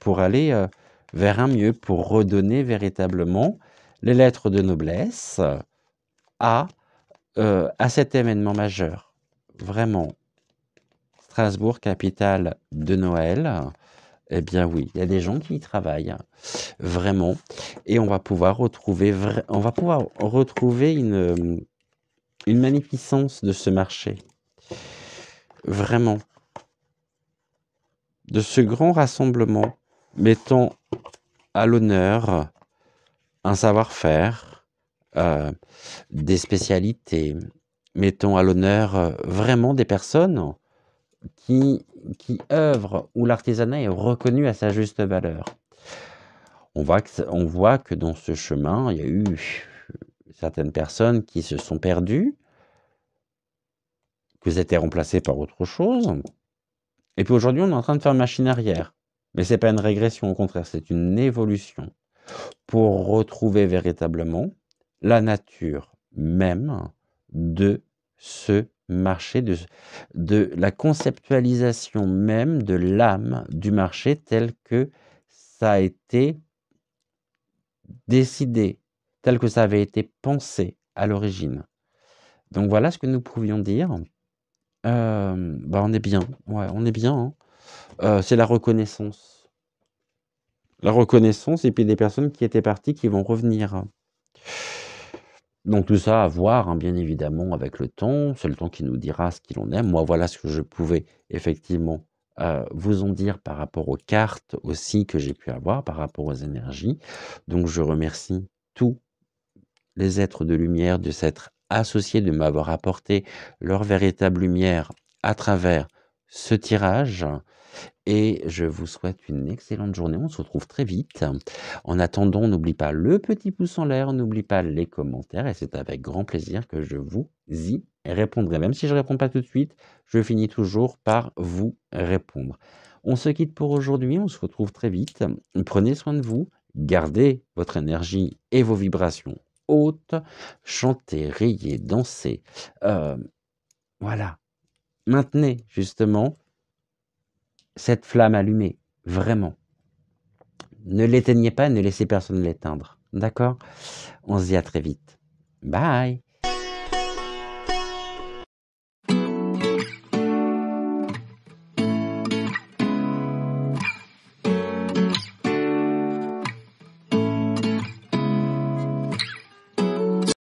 pour aller, vers un mieux, pour redonner véritablement les lettres de noblesse à, à cet événement majeur. Vraiment, Strasbourg, capitale de Noël, eh bien oui, il y a des gens qui y travaillent, vraiment, et on va pouvoir retrouver une magnificence de ce marché. Vraiment. De ce grand rassemblement mettant à l'honneur un savoir-faire, des spécialités, mettons à l'honneur, vraiment des personnes qui œuvrent, où l'artisanat est reconnu à sa juste valeur. On voit que dans ce chemin, il y a eu certaines personnes qui se sont perdues, que étaient remplacées par autre chose, et puis aujourd'hui, on est en train de faire machine arrière. Mais c'est pas une régression, au contraire, c'est une évolution pour retrouver véritablement la nature même de ce marché, de la conceptualisation même de l'âme du marché tel que ça a été décidé, tel que ça avait été pensé à l'origine. Donc voilà ce que nous pouvions dire. On est bien, ouais, on est bien, hein. C'est la reconnaissance. La reconnaissance et puis des personnes qui étaient parties qui vont revenir. Donc tout ça à voir, hein, bien évidemment, avec le temps. C'est le temps qui nous dira ce qu'il en est. Moi, voilà ce que je pouvais effectivement vous en dire par rapport aux cartes aussi que j'ai pu avoir, par rapport aux énergies. Donc je remercie tous les êtres de lumière de s'être associés, de m'avoir apporté leur véritable lumière à travers ce tirage. Et je vous souhaite une excellente journée. On se retrouve très vite. En attendant, n'oublie pas le petit pouce en l'air, n'oublie pas les commentaires. Et c'est avec grand plaisir que je vous y répondrai. Même si je ne réponds pas tout de suite, je finis toujours par vous répondre. On se quitte pour aujourd'hui. On se retrouve très vite. Prenez soin de vous. Gardez votre énergie et vos vibrations hautes. Chantez, riez, dansez. Voilà. Maintenez justement cette flamme allumée, vraiment. Ne l'éteignez pas, ne laissez personne l'éteindre. D'accord? On se dit à très vite. Bye!